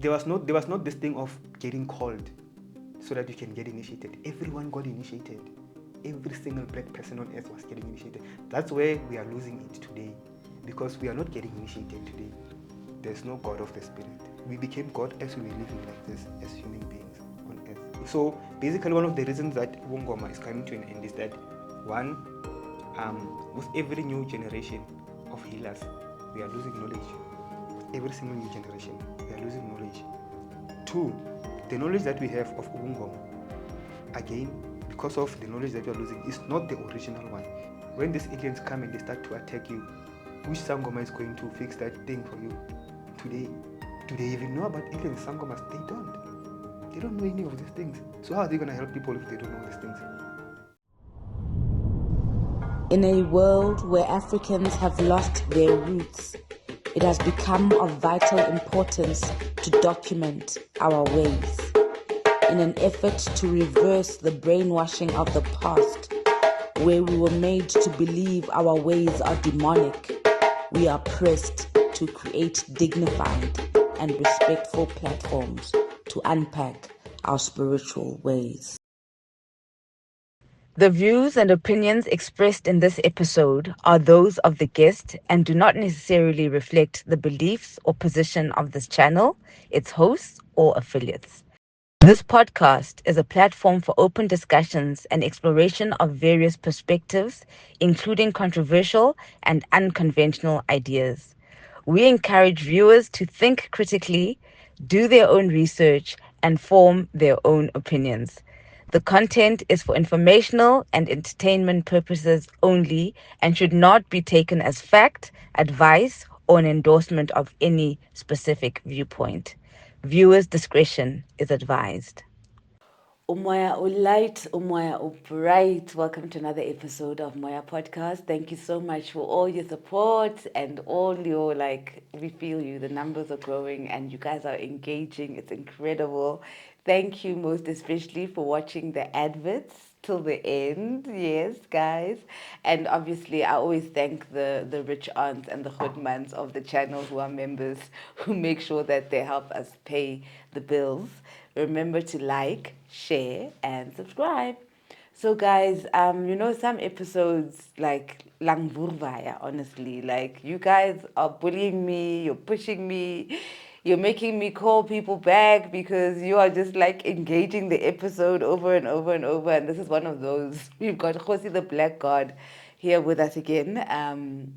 there was not this thing of getting called so that you can get initiated. Everyone got initiated. Every single black person on earth was getting initiated. That's where we are losing it today, because we are not getting initiated today. There's no God of the Spirit. We became God as we were living like this as human beings on earth. So basically, one of the reasons that uBungoma is coming to an end is that, one, with every new generation of healers, we are losing knowledge. With every single new generation, we are losing knowledge. Two, the knowledge that we have of uBungoma, again, because of the knowledge that we are losing, is not the original one. When these aliens come and they start to attack you, which Sangoma is going to fix that thing for you today? Do they even know about aliens, Sangomas? They don't. They don't know any of these things. So how are they going to help people if they don't know these things? In a world where Africans have lost their roots, it has become of vital importance to document our ways. In an effort to reverse the brainwashing of the past, where we were made to believe our ways are demonic, we are pressed to create dignified and respectful platforms to unpack our spiritual ways. The views and opinions expressed in this episode are those of the guest and do not necessarily reflect the beliefs or position of this channel, its hosts, or affiliates. This podcast is a platform for open discussions and exploration of various perspectives, including controversial and unconventional ideas. We encourage viewers to think critically, do their own research, and form their own opinions. The content is for informational and entertainment purposes only and should not be taken as fact, advice, or an endorsement of any specific viewpoint. Viewers' discretion is advised. Moya light, Moya bright. Welcome to another episode of Moya Podcast. Thank you so much for all your support and all your, we feel you. The numbers are growing and you guys are engaging. It's incredible. Thank you most especially for watching the adverts till the end. Yes, guys. And obviously, I always thank the rich aunts and the hoodmans of the channel who are members, who make sure that they help us pay the bills. Remember to like, share, and subscribe. So, guys, some episodes, like Langvurvaya, honestly, like, you guys are bullying me, you're pushing me, you're making me call people back because you are just, engaging the episode over and over and over, and this is one of those. We've got KGOSI the Black God here with us again.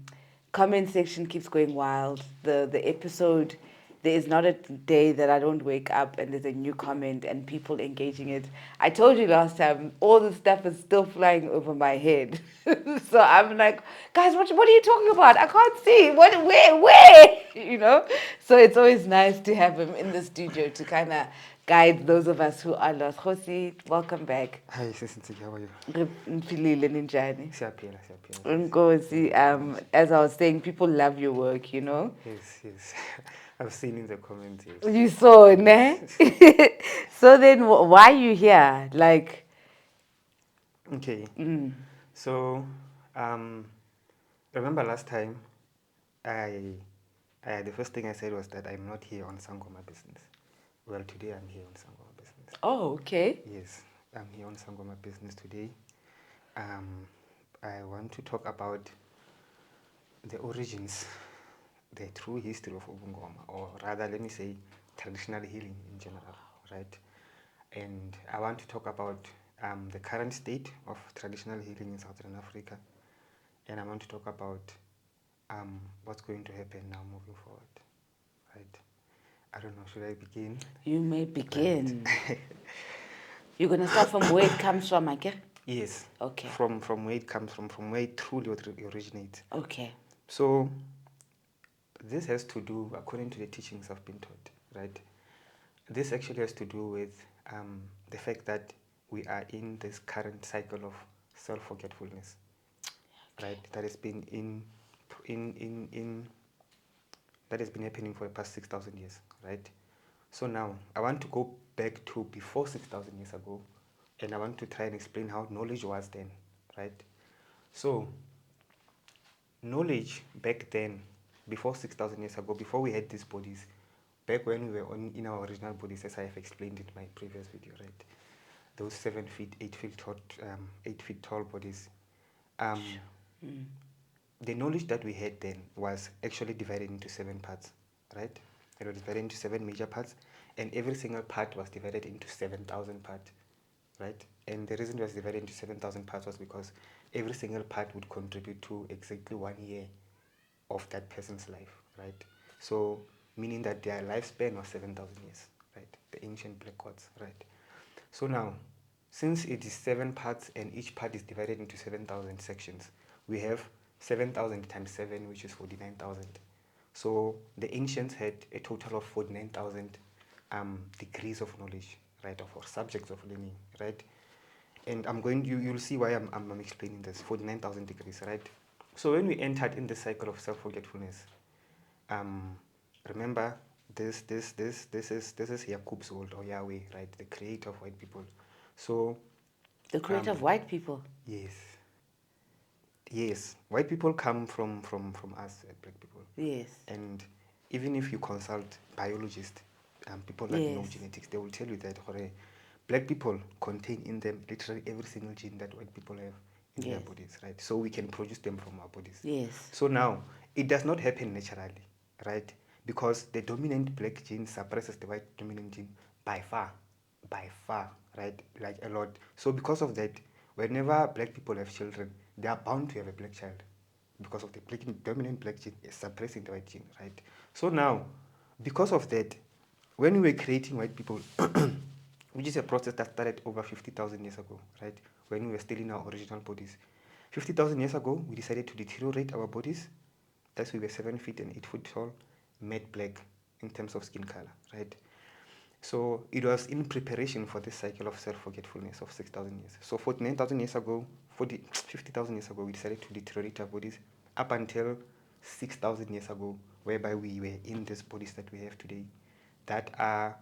Comment section keeps going wild. The episode, there is not a day that I don't wake up and there's a new comment and people engaging it. I told you last time, all the stuff is still flying over my head. So I'm like, guys, what are you talking about? I can't see. Where? So it's always nice to have him in the studio to kind of guide those of us who are lost. KGOSI, welcome back. Hi, Sisi, how are you? Mphilile ninjani? Siyaphila. Nkosi, as I was saying, people love your work, Yes. I've seen in the comments. Yes. You saw, ne? So then, why are you here? Okay. So, remember last time, the first thing I said was that I'm not here on Sangoma business. Well, today I'm here on Sangoma business. Oh, okay. Yes, I'm here on Sangoma business today. I want to talk about the origins, the true history of uBungoma, or rather, let me say, traditional healing in general, right? And I want to talk about the current state of traditional healing in Southern Africa, and I want to talk about what's going to happen now moving forward, right? I don't know, should I begin? You may begin. Right. You're going to start from where it comes from, okay? Yes. Okay. From where it comes from where it truly originates. Okay. So this has to do, according to the teachings I've been taught, right? This actually has to do with the fact that we are in this current cycle of self-forgetfulness, right? That has been that has been happening for the past 6,000 years, right? So now I want to go back to before 6,000 years ago, and I want to try and explain how knowledge was then, right? So knowledge back then, before 6,000 years ago, before we had these bodies, back when we were in our original bodies, as I have explained in my previous video, right? Those 7 feet, 8 feet tall, 8 feet tall bodies. The knowledge that we had then was actually divided into 7 parts, right? It was divided into 7 major parts, and every single part was divided into 7,000 parts, right? And the reason it was divided into 7,000 parts was because every single part would contribute to exactly 1 year of that person's life, right? So, meaning that their lifespan was 7,000 years, right? The ancient black gods, right? So now, since it is 7 parts and each part is divided into 7,000 sections, we have 7,000 times 7, which is 49,000. So the ancients had a total of 49,000 degrees of knowledge, right, or subjects of learning, right? And you'll see why I'm explaining this. 49,000 degrees, right? So when we entered in the cycle of self-forgetfulness, remember this is Yakub's world, or Yahweh, right? The creator of white people. So The creator of white people. Yes, white people come from us, black people. Yes. And even if you consult biologists, people that know Yes. genetics, they will tell you that black people contain in them literally every single gene that white people have in their Yes. bodies, right? So we can produce them from our bodies. Yes. So now, it does not happen naturally, right? Because the dominant black gene suppresses the white dominant gene by far, right? Like a lot. So because of that, whenever black people have children, they are bound to have a black child because of the dominant black gene is suppressing the white gene, right? So now, because of that, when we were creating white people, which is a process that started over 50,000 years ago, right? When we were still in our original bodies. 50,000 years ago, we decided to deteriorate our bodies. Thus, we were 7 feet and 8 foot tall, matte black in terms of skin color, right? So it was in preparation for this cycle of self-forgetfulness of 6,000 years. So 49,000 years ago, 50,000 years ago, we decided to deteriorate our bodies up until 6,000 years ago, whereby we were in these bodies that we have today that are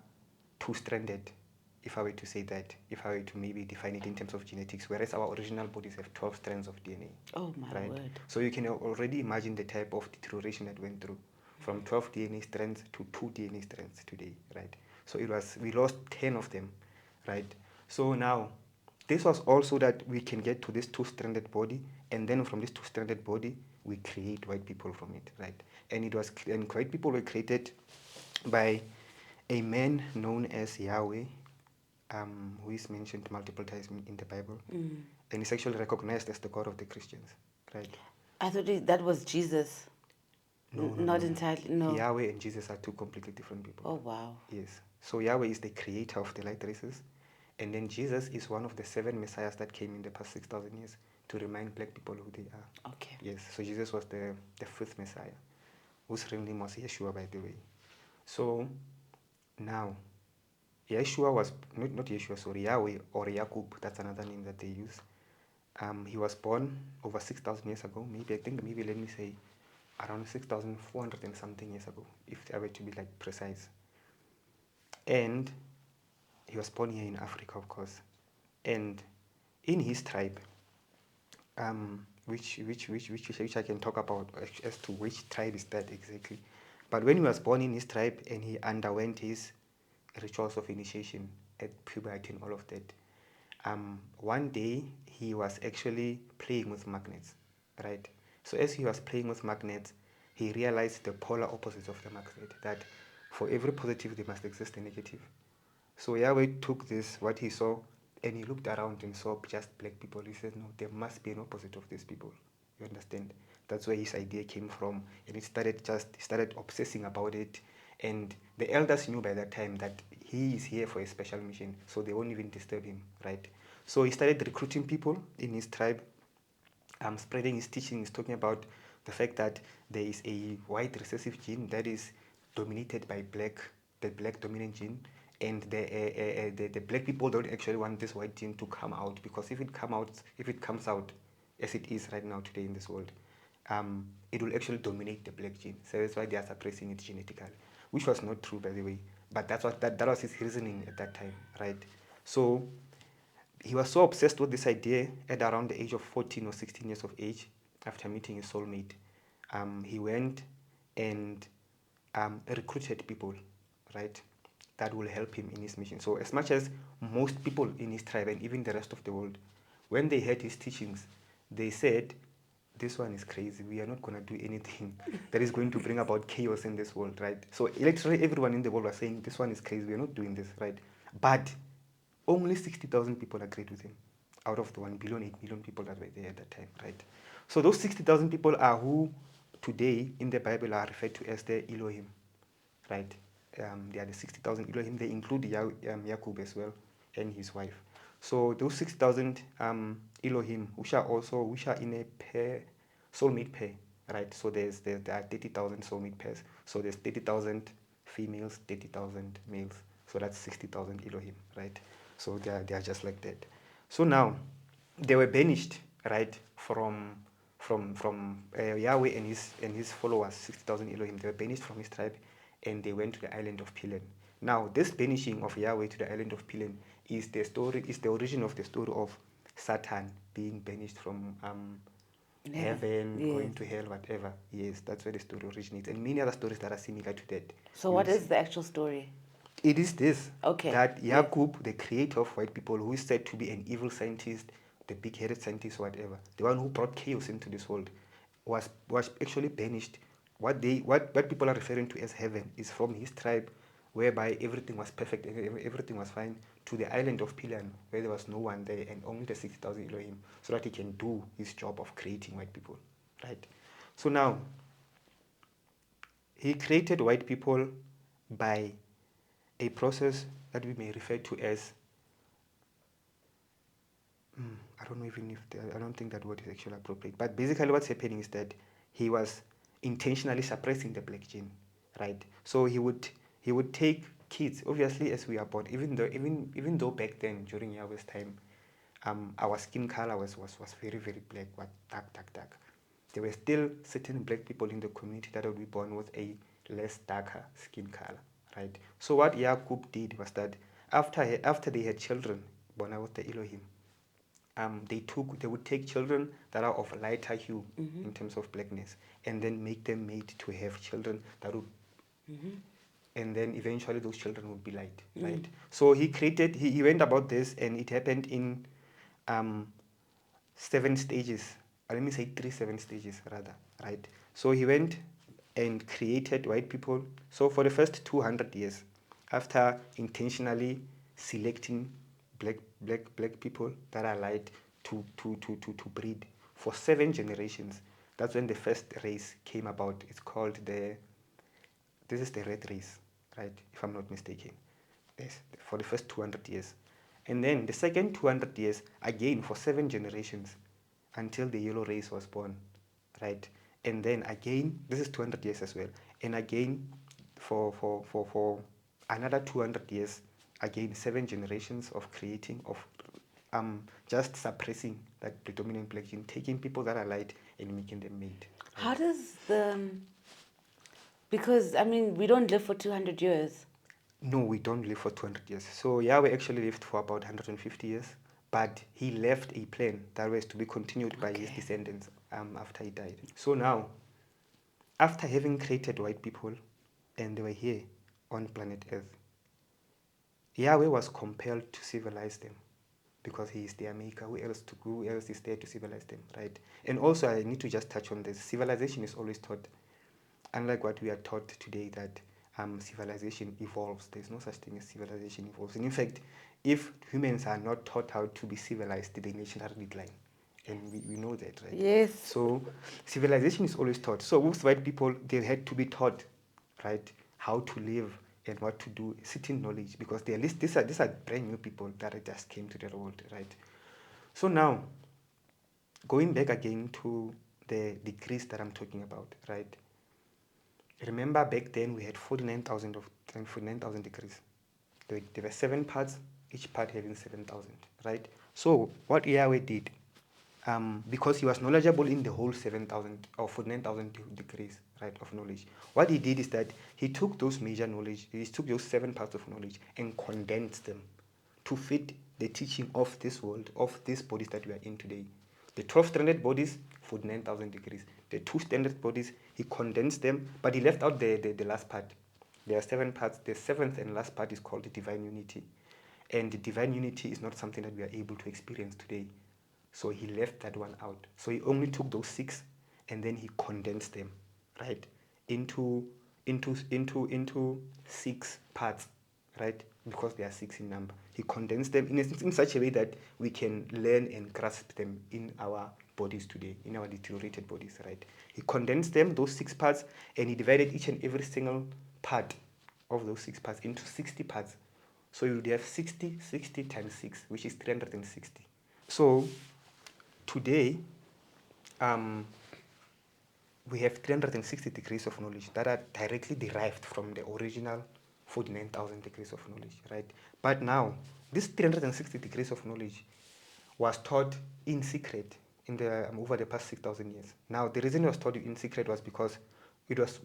two-stranded, if I were to say that, if I were to maybe define it in terms of genetics, whereas our original bodies have 12 strands of DNA. Oh my right? word. So you can already imagine the type of deterioration that went through from 12 DNA strands to 2 DNA strands today, right? So we lost 10 of them, right? So now, this was also that we can get to this two-stranded body, and then from this two-stranded body, we create white people from it, right? And white people were created by a man known as Yahweh, who is mentioned multiple times in the Bible, and is actually recognized as the God of the Christians, right? I thought that was Jesus. No, Not entirely, no. Yahweh and Jesus are two completely different people. Oh, wow. Yes. So Yahweh is the creator of the light races, and then Jesus is one of the 7 messiahs that came in the past 6,000 years to remind black people who they are. Okay. Yes. So Jesus was the 5th messiah, whose real name was Yeshua, by the way. So now, Yeshua was not Yeshua, sorry, Yahweh or Yakub. That's another name that they use. He was born over 6,000 years ago. Maybe let me say around 6,400 and something years ago, if I were to be like precise. And he was born here in Africa, of course. And in his tribe, which I can talk about as to which tribe is that exactly. But when he was born in his tribe and he underwent his rituals of initiation at puberty and all of that, one day he was actually playing with magnets, right? So as he was playing with magnets, he realized the polar opposites of the magnet, that for every positive there must exist a negative. So Yahweh took this, what he saw, and he looked around and saw just black people. He said, no, there must be an opposite of these people. You understand? That's where his idea came from. And he started obsessing about it. And the elders knew by that time that he is here for a special mission, so they won't even disturb him, right? So he started recruiting people in his tribe, spreading his teachings, talking about the fact that there is a white recessive gene that is dominated by the black dominant gene, and the black people don't actually want this white gene to come out, because if it comes out as it is right now today in this world, it will actually dominate the black gene. So that's why they are suppressing it genetically, which was not true, by the way. But that was his reasoning at that time, right? So he was so obsessed with this idea at around the age of 14 or 16 years of age, after meeting his soulmate. He went and recruited people, right? That will help him in his mission. So as much as most people in his tribe and even the rest of the world, when they heard his teachings, they said, this one is crazy. We are not going to do anything that is going to bring about chaos in this world, right? So literally everyone in the world was saying, this one is crazy. We are not doing this, right? But only 60,000 people agreed with him out of the 1 billion, 8 million people that were there at that time, right? So those 60,000 people are who today in the Bible are referred to as the Elohim, right? They are the 60,000 Elohim. They include Jacob as well and his wife. So those 60,000 Elohim, which are in a pair, soulmate pair, right? So there are 30,000 soulmate pairs. So there's 30,000 females, 30,000 males. So that's 60,000 Elohim, right? So they are just like that. So now they were banished, right, from Yahweh and his followers, 60,000 Elohim. They were banished from his tribe, and they went to the island of Pilen. Now, this banishing of Yahweh to the island of Pilen is the origin of the story of Satan being banished from heaven, going to hell, whatever. Yes, that's where the story originates, and many other stories that are similar to that. So what is the actual story? It is this, okay, that Jacob, the creator of white people, who is said to be an evil scientist, the big-headed scientist, or whatever, the one who brought chaos into this world, was actually banished. What people are referring to as heaven is from his tribe, whereby everything was perfect, everything was fine, to the island of Pilan, where there was no one there and only the 60,000 Elohim, so that he can do his job of creating white people, right? So now, he created white people by a process that we may refer to as I don't know even if I don't think that word is actually appropriate. But basically, what's happening is that he was intentionally suppressing the black gene, right? So he would take kids, obviously, as we are born. Even though back then during Yahweh's time, our skin color was very very black, what dark. There were still certain black people in the community that would be born with a less darker skin color, right? So what Jacob did was that after they had children born out of the Elohim, they would take children that are of lighter hue in terms of blackness, and then make them made to have children that would, and then eventually those children would be light, right? So he went about this, and it happened in 7 stages. Let me say 7 stages rather, right? So he went and created white people. So for the first 200 years, after intentionally selecting black people that are light to breed for 7 generations, that's when the first race came about. It's called this is the red race, right? If I'm not mistaken. Yes, for the first 200 years. And then the second 200 years, again for 7 generations, until the yellow race was born, right? And then again, this is 200 years as well. And again, for another 200 years, again, 7 generations of creating, of just suppressing that predominant black gene, taking people that are light and making them made. Right? How does because, I mean, we don't live for 200 years. No, we don't live for 200 years. So Yahweh actually lived for about 150 years, but he left a plan that was to be continued by his descendants after he died. So now, after having created white people, and they were here on planet Earth, Yahweh was compelled to civilize them because he is their maker. Who else is there to civilize them, right? And also, I need to just touch on this. Civilization is always taught, unlike what we are taught today, that civilization evolves. There's no such thing as civilization evolves. And in fact, if humans are not taught how to be civilized, the nation will decline. And we know that, right? Yes. So civilization is always taught. So with white people, they had to be taught, right, how to live and what to do, certain knowledge, because these are brand new people that just came to the world, right? So now, going back again to the degrees that I'm talking about, right? Remember back then we had 49,000 degrees. There were 7 parts, each part having 7,000, right? So what Yahweh did, because he was knowledgeable in the whole 7,000 or 49,000 degrees, right, of knowledge, what he did is that he took those major knowledge, he took those 7 parts of knowledge and condensed them to fit the teaching of this world, of these bodies that we are in today. The 12 standard bodies, 49,000 degrees. The 2 standard bodies, he condensed them, but he left out the last part. There are 7 parts. The 7th and last part is called the divine unity. And the divine unity is not something that we are able to experience today. So he left that one out. So he only took those 6 and then he condensed them, right, into 6 parts, right? Because there are 6 in number. He condensed them in such a way that we can learn and grasp them in our bodies today, in our deteriorated bodies, right? He condensed them, those 6 parts, and he divided each and every single part of those 6 parts into 60 parts. So you would have 60 times 6, which is 360. So today, we have 360 degrees of knowledge that are directly derived from the original 49,000 degrees of knowledge, right? But now, this 360 degrees of knowledge was taught in secret in the over the past 6,000 years. Now, the reason it was taught in secret was because it was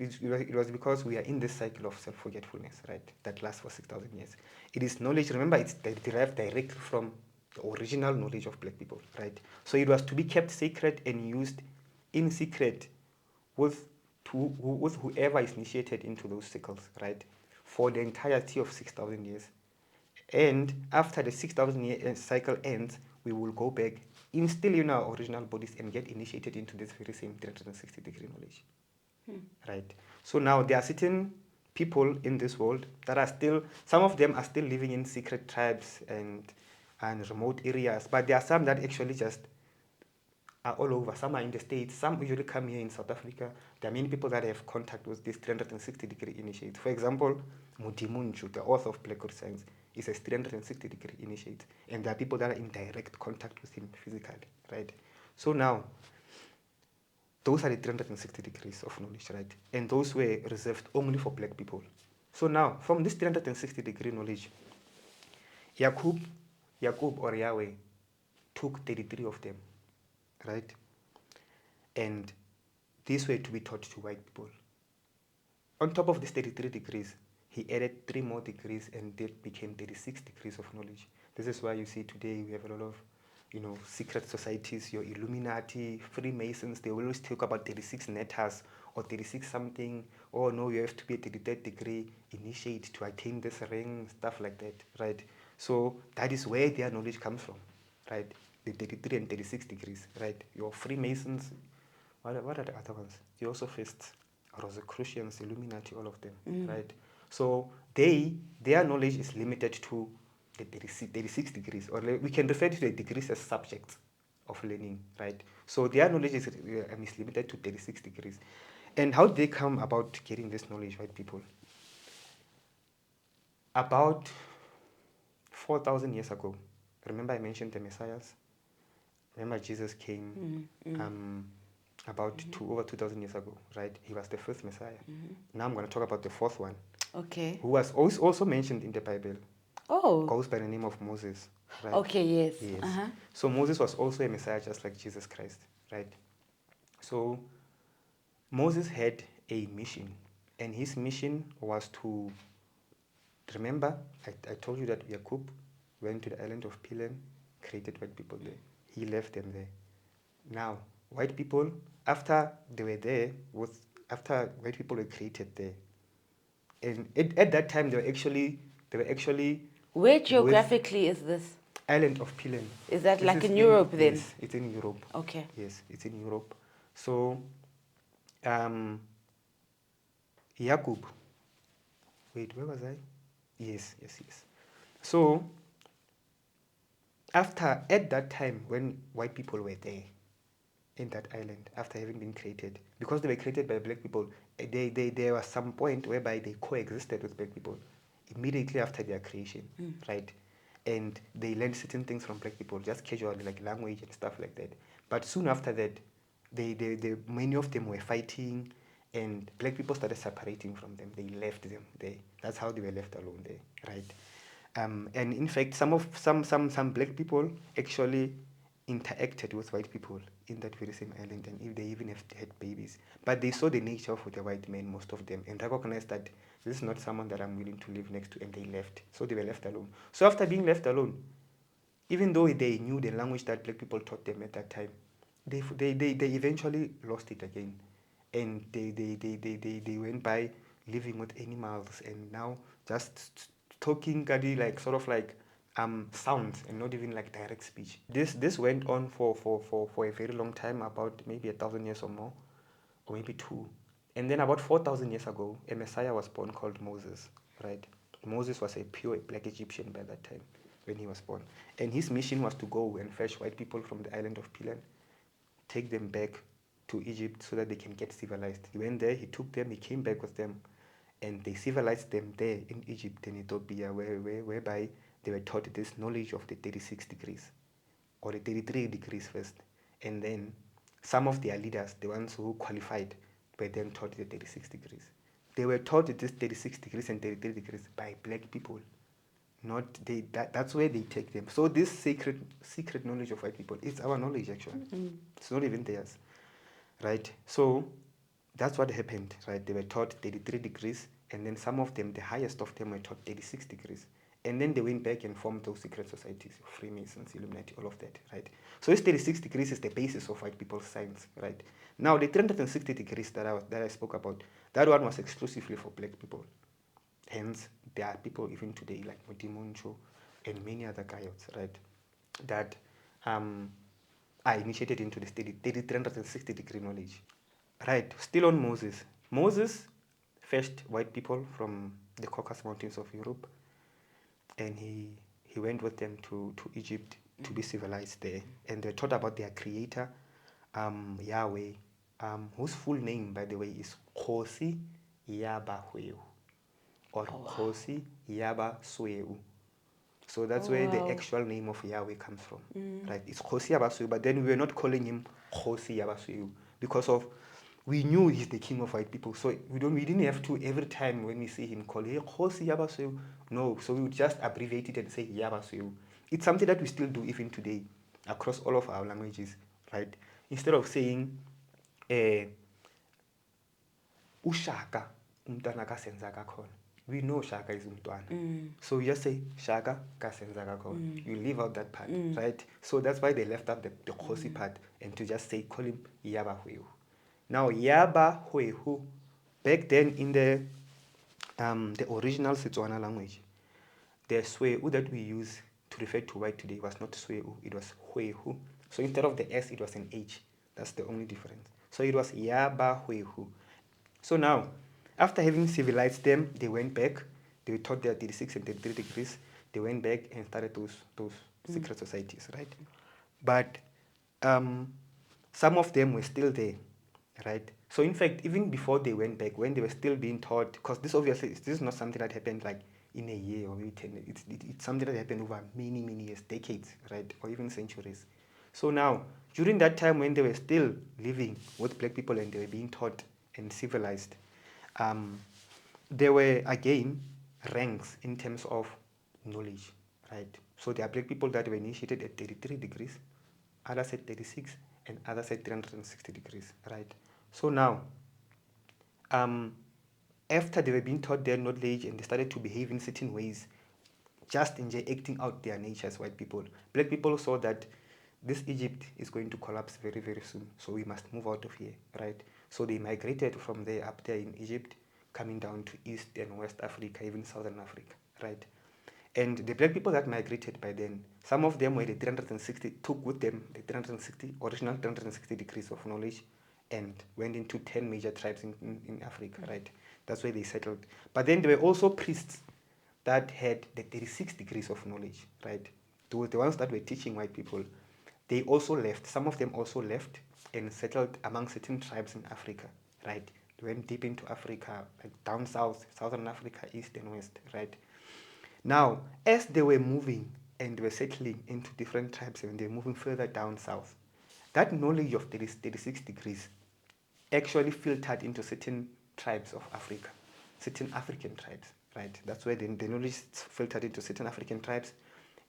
because we are in this cycle of self-forgetfulness, right? That lasts for 6,000 years. It is knowledge. Remember, it's derived directly from the original knowledge of black people, right? So it was to be kept secret and used in secret with whoever is initiated into those cycles, right? For the entirety of 6,000 years. And after the 6,000 year cycle ends, we will go back still in our original bodies and get initiated into this very same 360 degree knowledge. Right? So now there are certain people in this world that are still, some of them are still living in secret tribes and remote areas, but there are some that actually just are all over. Some are in the States, some usually come here in South Africa. There are many people that have contact with this 360 degree initiate. For example, Mudimunchu, the author of Black God Science, is a 360 degree initiate. And there are people that are in direct contact with him physically, right? So now, those are the 360 degrees of knowledge, right? And those were reserved only for black people. So now, from this 360 degree knowledge, Yaqub or Yahweh took 33 of them, right? And these were to be taught to white people. On top of these 33 degrees, he added 3 more degrees and that became 36 degrees of knowledge. This is why you see today we have a lot of, secret societies, your Illuminati, Freemasons. They always talk about 36 netters or 36 something. Oh no, you have to be a 33rd degree initiate to attain this ring, stuff like that, right? So that is where their knowledge comes from, right? The 33 and 36 degrees, right? Your Freemasons, what are the other ones? The Theosophists, Rosicrucians, Illuminati, all of them, right? So their knowledge is limited to the 36 degrees, or we can refer to the degrees as subjects of learning, right? So their knowledge is limited to 36 degrees. And how did they come about getting this knowledge, white people? About 4,000 years ago, remember I mentioned the messiahs? Remember Jesus came about over 2,000 years ago, right? He was the first messiah. Now I'm going to talk about the fourth one. Okay. Who was also mentioned in the Bible. Oh. Goes by the name of Moses, right? Okay, yes. Yes. Uh-huh. So Moses was also a messiah just like Jesus Christ, right? So Moses had a mission, and his mission was to, remember, I told you that Yaqub went to the island of Pilan, created white people there. He left them there. Now, white people, after they were there, after white people were created there, and at that time they were actually Where geographically is this? Island of Pilan. Is that like in Europe then? Yes, it's in Europe. Okay. Yes, it's in Europe. So, Yaqub. Wait, where was I? Yes. So, at that time when white people were there in that island, after having been created, because they were created by black people, there was some point whereby they coexisted with black people immediately after their creation, right? And they learned certain things from black people, just casually, like language and stuff like that. But soon after that, many of them were fighting, and black people started separating from them. They left them there. That's how they were left alone there, right? And in fact, some black people actually interacted with white people in that very same island, and if they even had babies. But they saw the nature of the white man, most of them, and recognized that this is not someone that I'm willing to live next to, and they left. So they were left alone. So after being left alone, even though they knew the language that black people taught them at that time, they eventually lost it again. And they went by living with animals, and now just talking kadi, like sort of like sounds and not even like direct speech. This went on for a very long time, about maybe 1,000 years or more, or maybe two. And then about 4,000 years ago, a Messiah was born called Moses, right? Moses was a pure black Egyptian by that time when he was born. And his mission was to go and fetch white people from the island of Pilan, take them back to Egypt so that they can get civilized. He went there, he took them, he came back with them, and they civilized them there in Egypt and Ethiopia, whereby they were taught this knowledge of the 36 degrees, or the 33 degrees first. And then some of their leaders, the ones who qualified, were then taught the 36 degrees. They were taught this 36 degrees and 33 degrees by black people. Not they. That's where they take them. So this secret knowledge of white people, it's our knowledge actually. It's not even theirs, right? So that's what happened, right? They were taught 33 degrees, and then some of them, the highest of them, were taught 36 degrees. And then they went back and formed those secret societies, Freemasons, Illuminati, all of that, right? So this 36 degrees is the basis of white people's science, right? Now, the 360 degrees that I spoke about, that one was exclusively for black people. Hence, there are people even today, like Mutimuncho and many other coyotes, right, that are initiated into the 360 degree knowledge. Right, still on Moses. Moses fetched white people from the Caucasus Mountains of Europe, and he went with them to Egypt to be civilized there. And they taught about their creator, Yahweh, whose full name, by the way, is KGOSI Yabahweu, or KGOSI Yabasweu. So that's where the actual name of Yahweh comes from, right? It's KGOSI Yabasweu, but then we were not calling him KGOSI Yabasweu because of we knew he's the king of white people, so we didn't have to every time when we see him call hey KGOSI Yabasweu. No, so we would just abbreviate it and say Yabasweu. It's something that we still do even today across all of our languages, right? Instead of saying ushaka umntwana kasenza kakhona, we know shaka is umntwana, so you just say shaka kasenza kakhona. You leave out that part, right? So that's why they left out the KGOSI part and to just say call him Yabahweu. Now, Yabahweu, back then in the original Setswana language, the sweu that we use to refer to white today was not sweu, it was huehu. So instead of the S, it was an H. That's the only difference. So it was Yabahweu. So now, after having civilized them, they went back. They were taught their 36 and 33 degrees. They went back and started those secret societies, right? But some of them were still there, right? So in fact, even before they went back, when they were still being taught, because this is not something that happened like in a year or maybe 10 years. It's something that happened over many years, decades, right, or even centuries. So now, during that time when they were still living with black people and they were being taught and civilized, there were again ranks in terms of knowledge, right? So there are black people that were initiated at 33 degrees, others at 36, and others at 360 degrees, right? So now, after they were being taught their knowledge and they started to behave in certain ways, just acting out their nature as white people, black people saw that this Egypt is going to collapse very, very soon, so we must move out of here, right? So they migrated from there up there in Egypt, coming down to East and West Africa, even Southern Africa, right? And the black people that migrated by then, some of them were the 360, took with them the 360, original 360 degrees of knowledge and went into 10 major tribes in Africa, right? That's where they settled. But then there were also priests that had the 36 degrees of knowledge, right? The ones that were teaching white people, they also left. Some of them also left and settled among certain tribes in Africa, right? They went deep into Africa, like down south, Southern Africa, East and West, right? Now, as they were moving and were settling into different tribes and they were moving further down south, that knowledge of 36 degrees actually filtered into certain tribes of Africa, certain African tribes, right? That's where the knowledge filtered into certain African tribes,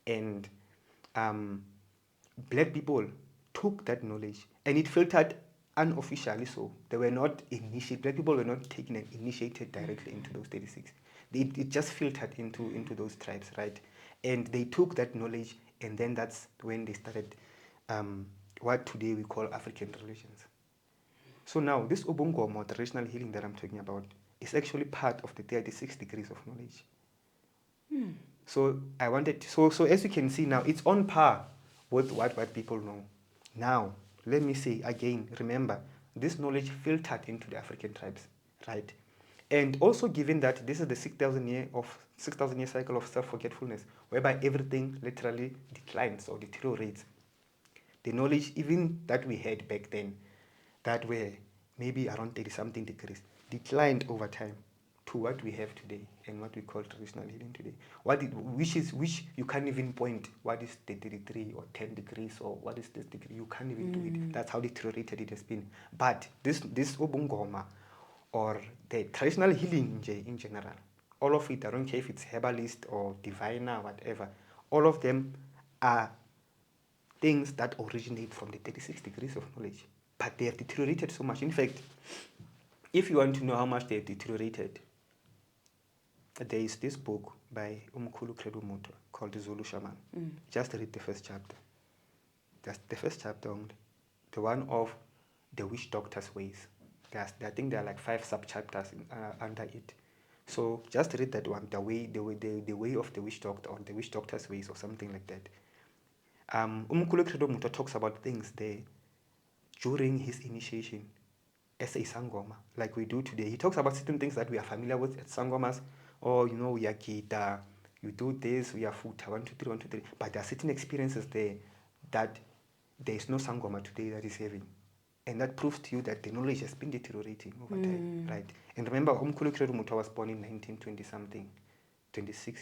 and black people took that knowledge and it filtered unofficially. So they were not initiated, black people were not taken and initiated directly into those 36. It just filtered into those tribes, right? And they took that knowledge, and then that's when they started what today we call African religions. So now, this uBungoma, traditional healing that I'm talking about, is actually part of the 36 degrees of knowledge. So I wanted to, so as you can see now, it's on par with what white people know. Now, let me say again, remember, this knowledge filtered into the African tribes, right? And also given that this is the 6,000 year cycle of self-forgetfulness, whereby everything literally declines or deteriorates. The knowledge even that we had back then, that were maybe around 30 something degrees, declined over time to what we have today and what we call traditional healing today. Which you can't even point what is the 33 or 10 degrees or what is this degree. You can't even do it. That's how deteriorated it has been. But this uBungoma or the traditional healing in general, all of it, I don't care if it's herbalist or diviner, whatever, all of them are things that originate from the 36 degrees of knowledge. But they have deteriorated so much. In fact, if you want to know how much they have deteriorated, there is this book by Umkhulu Credo Muto called The Zulu Shaman. Just read the first chapter. That's the first chapter only. The one of the witch doctor's ways. I think there are like 5 sub-chapters under it. So just read that one, the way of the witch doctor, or the witch doctor's ways, or something like that. Umkhulu Credo Muto talks about things there during his initiation as a Sangoma, like we do today. He talks about certain things that we are familiar with at Sangomas, or we are Kita, you do this, we are Futa, 1, 2, 3, 1, 2, 3. But there are certain experiences there that there is no Sangoma today that is having. And that proves to you that the knowledge has been deteriorating over time, right? And remember, Umkhulu Credo Muto was born in 1920 something, 26.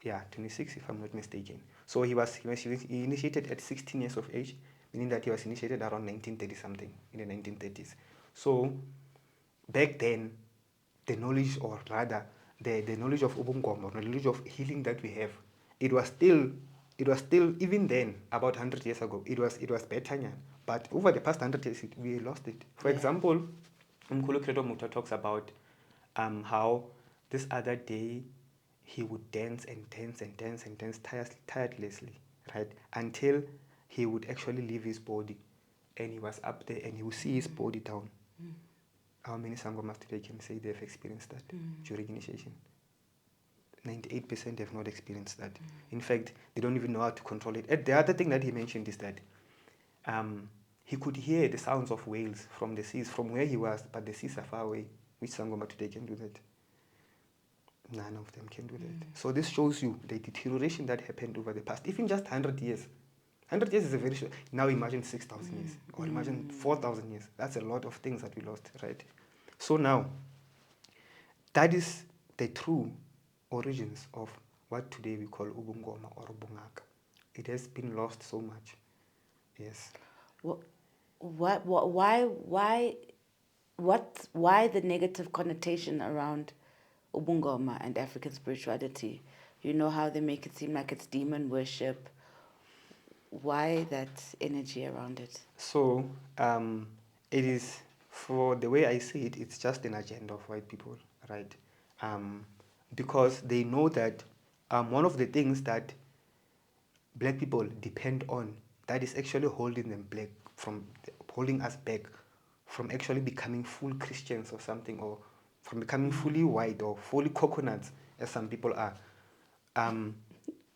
Yeah, 26 if I'm not mistaken. So he initiated at 16 years of age, meaning that he was initiated around 1930 something, in the 1930s. So back then, the knowledge, or rather the knowledge of uBungoma, the knowledge of healing that we have, it was still even then, about 100 years ago, it was better. But over the past 100 years, we lost it. For example, Umkhulu Credo Muto talks about how this other day he would dance and dance and dance and dance tirelessly, right? Until he would actually leave his body, and he was up there and he would see his body down. How many Sangomas today can say they've experienced that during initiation? 98% have not experienced that. In fact, they don't even know how to control it. And the other thing that he mentioned is that he could hear the sounds of whales from the seas, from where he was, but the seas are far away. Which Sangoma today can do that? None of them can do that. So this shows you the deterioration that happened over the past, even just 100 years. 100 years is a very short. Now imagine 6,000 years, or imagine 4,000 years. That's a lot of things that we lost, right? So now, that is the true origins of what today we call uBungoma or uBungaka. It has been lost so much. Yes. Why the negative connotation around uBungoma and African spirituality? You know how they make it seem like it's demon worship. Why that energy around it? So it is, for the way I see it, it's just an agenda of white people, right? Because they know that one of the things that black people depend on, that is actually holding us back from actually becoming full Christians or something, or from becoming fully white or fully coconuts, as some people are.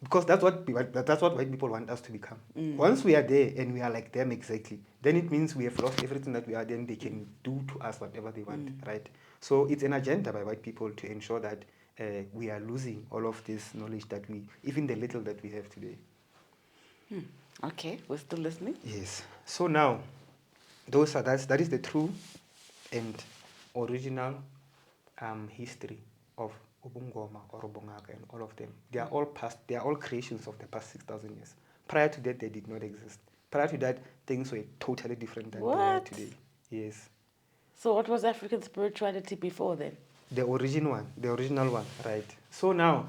Because that's what white people want us to become. Once we are there and we are like them exactly, then it means we have lost everything that we are. Then they can do to us whatever they want, right? So it's an agenda by white people to ensure that we are losing all of this knowledge that even the little that we have today. Okay, we're still listening. Yes. So now, that is the true and original history of uBungoma or uBungaka, and all of them. They are all creations of the past 6,000 years. Prior to that, they did not exist. Prior to that, things were totally different than they are today. Yes. So what was African spirituality before then? The original one, right? So now,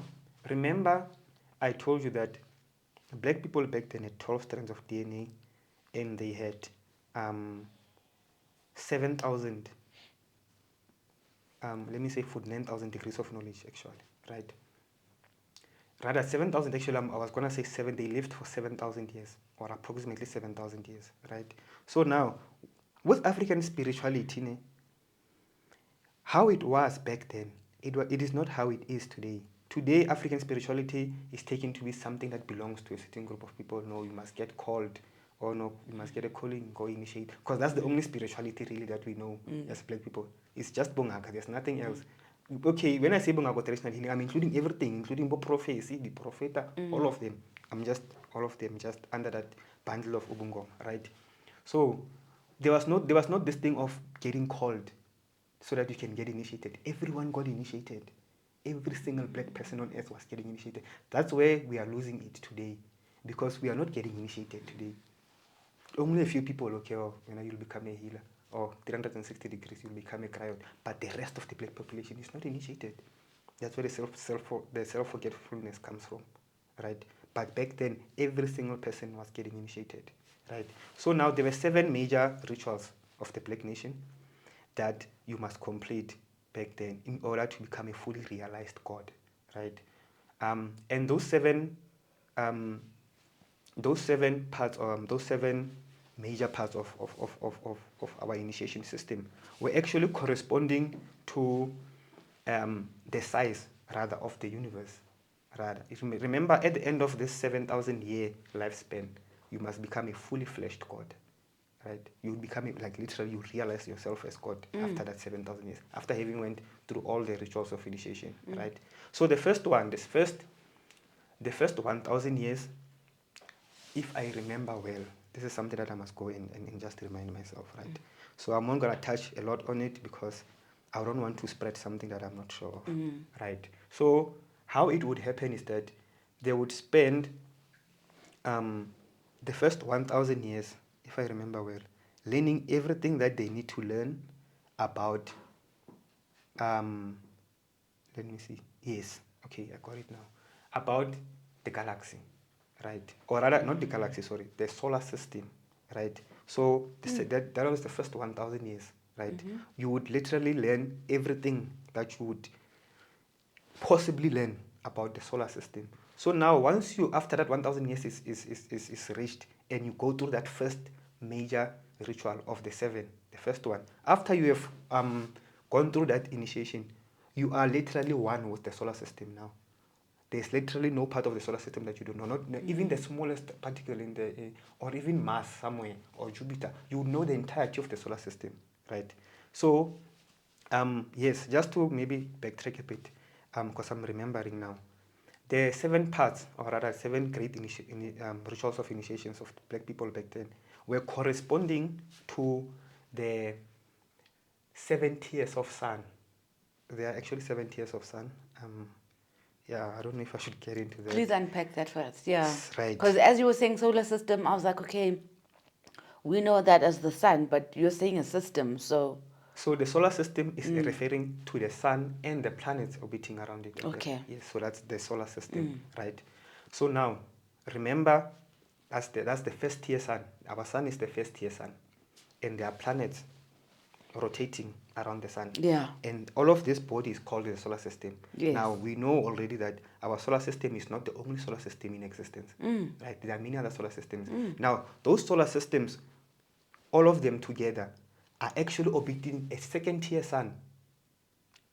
remember, I told you that black people back then had 12 strands of DNA, and they had 7,000, let me say 49,000 degrees of knowledge, actually, right? Rather, 7,000, actually, I was going to say 7, they lived for 7,000 years, or approximately 7,000 years, right? So now, with African spirituality, how it was back then, it is not how it is today. Today, African spirituality is taken to be something that belongs to a certain group of people. No, you must get called, or no, you must get a calling, go initiate. Because that's the only spirituality really that we know as black people. It's just Bongaka, there's nothing else. Okay, when I say Bongaka traditional healing, I'm including everything, including prophecy, the propheta, all of them. All of them, just under that bundle of uBungoma, right? So there was not this thing of getting called so that you can get initiated. Everyone got initiated. Every single black person on earth was getting initiated. That's where we are losing it today, because we are not getting initiated today. Only a few people, okay, you'll become a healer, or 360 degrees, you'll become a cryo, but the rest of the black population is not initiated. That's where the self-forgetfulness comes from, right? But back then, every single person was getting initiated, right? So now there were 7 major rituals of the Black Nation that you must complete back then in order to become a fully realized God, right? And those seven parts, those 7 major parts of our initiation system were actually corresponding to the size, rather, of the universe. Rather, remember, at the end of this 7,000 year lifespan, you must become a fully fleshed God, right? You become like literally, you realize yourself as God after that 7,000 years, after having went through all the rituals of initiation, right? So the first 1,000 years, if I remember well, this is something that I must go in and just remind myself, right? So I'm not going to touch a lot on it because I don't want to spread something that I'm not sure of, right? So how it would happen is that they would spend the first 1,000 years, if I remember well, learning everything that they need to learn about, let me see, yes, okay, I got it now, about the galaxy, right? Or rather, not the galaxy, sorry, the solar system, right? So that was the first 1,000 years, right? You would literally learn everything that you would possibly learn about the solar system. So now, once you, after that 1,000 years is reached, and you go through that first major ritual of the 7, the first one, after you have gone through that initiation, you are literally one with the solar system now. There's literally no part of the solar system that you don't know, not even the smallest particle in the, or even Mars somewhere, or Jupiter. You know the entirety of the solar system, right? So, yes, just to maybe backtrack a bit, because I'm remembering now, the 7 parts, or rather 7 great rituals of initiations of black people back then, were corresponding to the 7 tiers of sun. There are actually 7 tiers of sun. Yeah, I don't know if I should get into that. Please unpack that first. Yeah. Right. Because as you were saying solar system, I was like, okay, we know that as the sun, but you're saying a system, so. So the solar system is referring to the sun and the planets orbiting around it. Okay. Yes, so that's the solar system, right? So now, remember, that's the first tier sun. Our sun is the first tier sun, and there are planets rotating around the sun. Yeah. And all of this body is called the solar system. Yes. Now, we know already that our solar system is not the only solar system in existence. Right? There are many other solar systems. Now, those solar systems, all of them together, are actually orbiting a second tier sun.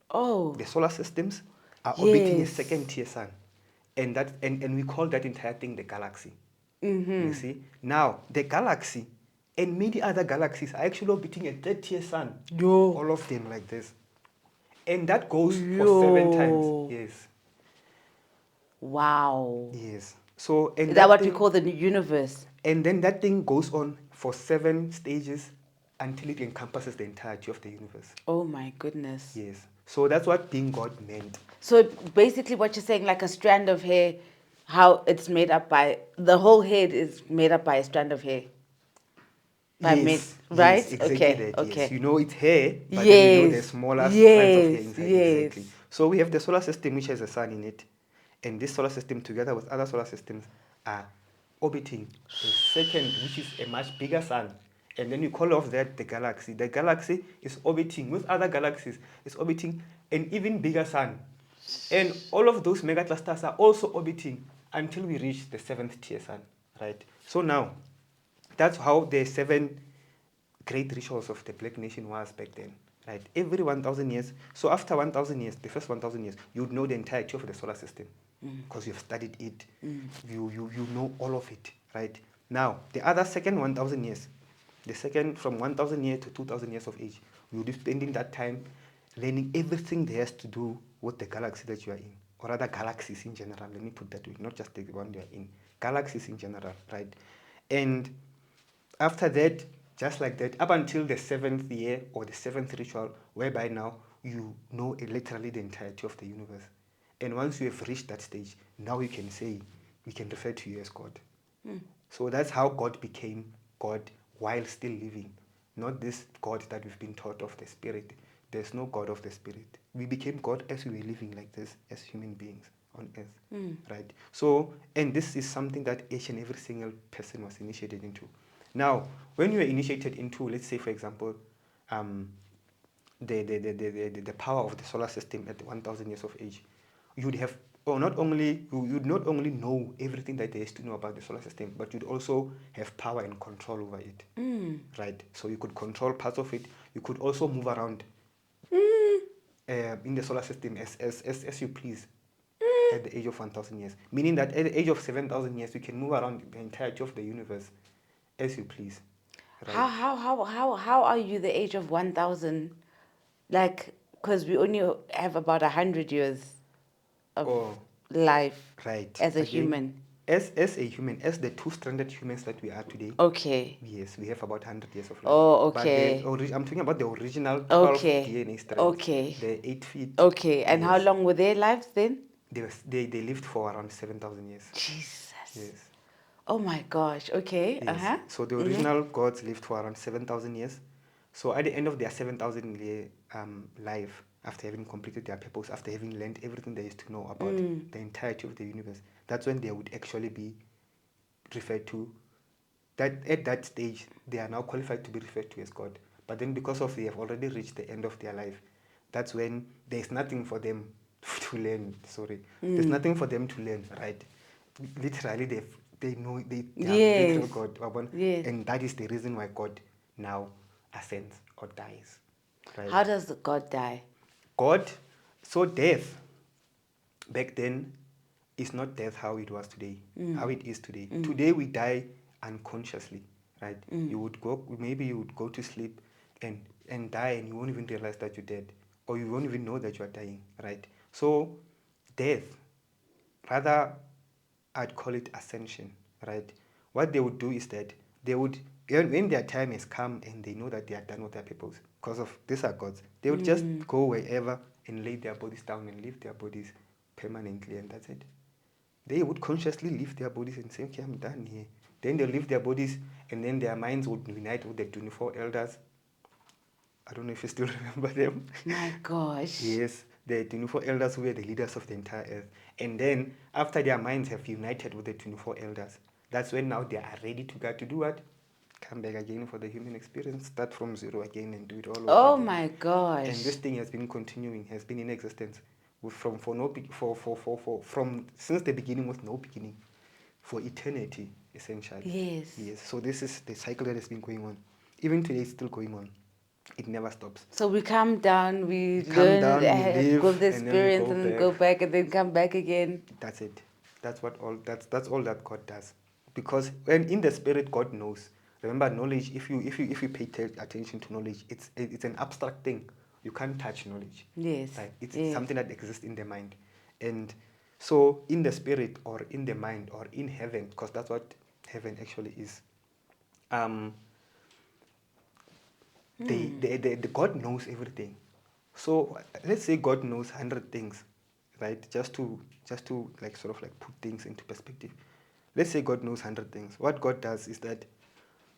Oh. The solar systems are orbiting a Yes. second tier sun. And we call that entire thing the galaxy. You see? Now, the galaxy and many other galaxies are actually orbiting a third tier sun. Yo. All of them like this. And that goes for 7 times. Yes. Wow. Yes. So, and Is that what we call the universe? And then that thing goes on for 7 stages until it encompasses the entirety of the universe. Oh my goodness. Yes. So that's what being God meant. So basically what you're saying, like a strand of hair, how it's made up by, the whole head is made up by a strand of hair. Yes, right? yes, exactly Okay, that, okay. yes. You know it's hair, but then you know the smaller strands of hair inside. Exactly. So we have the solar system, which has a sun in it. And this solar system, together with other solar systems, are orbiting a second, which is a much bigger sun. And then you call off that the galaxy. The galaxy is orbiting with other galaxies, is orbiting an even bigger sun. And all of those mega clusters are also orbiting until we reach the 7th tier sun, right? So now, that's how the 7 great rituals of the Black Nation was back then. right? Every 1,000 years. So after 1,000 years, the first 1,000 years, you would know the entirety of the solar system because you've studied it. You know all of it, right? Now, the other second 1,000 years, the second from 1,000 years to 2,000 years of age, you'll be spending that time learning everything there has to do with the galaxy that you are in, or other galaxies in general. Let me put that way, not just the one you are in, galaxies in general, right? And after that, just like that, up until the seventh year or the seventh ritual, whereby now you know literally the entirety of the universe. And once you have reached that stage, now you can say, we can refer to you as God. So that's how God became God while still living. Not this God that we've been taught of, the spirit. There's no God of the spirit. We became God as we were living like this, as human beings on earth. Right? So, and this is something that each and every single person was initiated into. Now, when you are initiated into, let's say, for example, the power of the solar system at 1,000 years of age, you'd have, or not only, you'd not only know everything that there is to know about the solar system, but you'd also have power and control over it. Right? So you could control parts of it. You could also move around in the solar system as you please at the age of 1,000 years. Meaning that at the age of 7,000 years, you can move around the entirety of the universe as you please. Right? How are you the age of 1,000? Like, because we only have about 100 years of Oh, life right. as a Again, human. As a human, as the two-stranded humans that we are today, Okay. yes, we have about 100 years of life. Oh, okay. But I'm talking about the original 12 Okay. DNA strands. Okay. The 8 feet. Okay. And how Yes. long were their lives then? They lived for around 7,000 years. Jesus. Yes. Oh my gosh. Okay. Yes. So the original gods lived for around 7,000 years. So at the end of their 7,000 year life, after having completed their purpose, after having learned everything there is to know about the entirety of the universe, that's when they would actually be referred to. That at that stage, they are now qualified to be referred to as God. But then because of they have already reached the end of their life, that's when there's nothing for them to learn. There's nothing for them to learn, right? Literally, they know they are Yes. literal God. Yes. And that is the reason why God now ascends or dies. Right? How does the God die? God, so death back then is not death how it was today, how it is today. Today we die unconsciously, right? Maybe you would go to sleep and die, and you won't even realize that you're dead, or you won't even know that you are dying, right? So death, rather, I'd call it ascension, right? What they would do is that they would, when their time has come and they know that they are done with their purpose, because of these are gods, they would just go wherever and lay their bodies down and leave their bodies permanently, and that's it. They would consciously leave their bodies and say, okay, I'm done here. Then they'll leave their bodies, and then their minds would unite with the 24 elders. I don't know if you still remember them. My gosh. Yes, the 24 elders who were the leaders of the entire earth. And then, after their minds have united with the 24 elders, that's when now they are ready to go to do what? Come back again for the human experience, start from zero again and do it all over Oh again. my gosh. And this thing has been continuing, has been in existence from since the beginning with no beginning, for eternity, essentially. Yes. Yes. So this is the cycle that has been going on. Even today, it's still going on. It never stops. So we come down, we Come learn, down, we live, go the and then we experience, go and then back. go back, and then come back again. That's it. That's all that God does. Because when in the spirit, God knows. Remember, knowledge. If you pay attention to knowledge, it's an abstract thing. You can't touch knowledge. Yes. Right? It's Yes. something that exists in the mind, and so in the spirit or in the mind or in heaven, because that's what heaven actually is. The God knows everything. So let's say God knows 100 things, right? Just to like sort of like put things into perspective. Let's say God knows 100 things. What God does is that,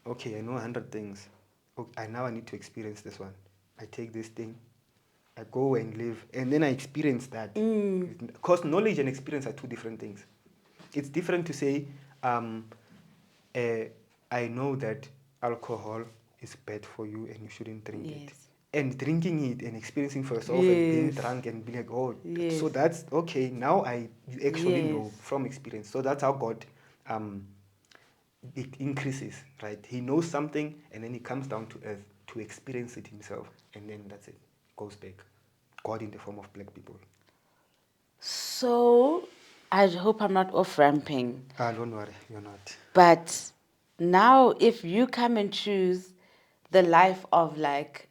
okay, I know 100 things. Okay, I need to experience this one. I take this thing, I go and live, and then I experience that. Because knowledge and experience are two different things. It's different to say, I know that alcohol is bad for you and you shouldn't drink it. Yes. And drinking it and experiencing for yourself and being Yes. drunk and being like, oh, Yes. so that's okay. Now you actually know Yes. from experience. So that's how God it increases, right? He knows something and then he comes down to earth to experience it himself, and then that's it, goes back. God in the form of black people. So, I hope I'm not off ramping. Don't worry, you're not. But now, if you come and choose the life of like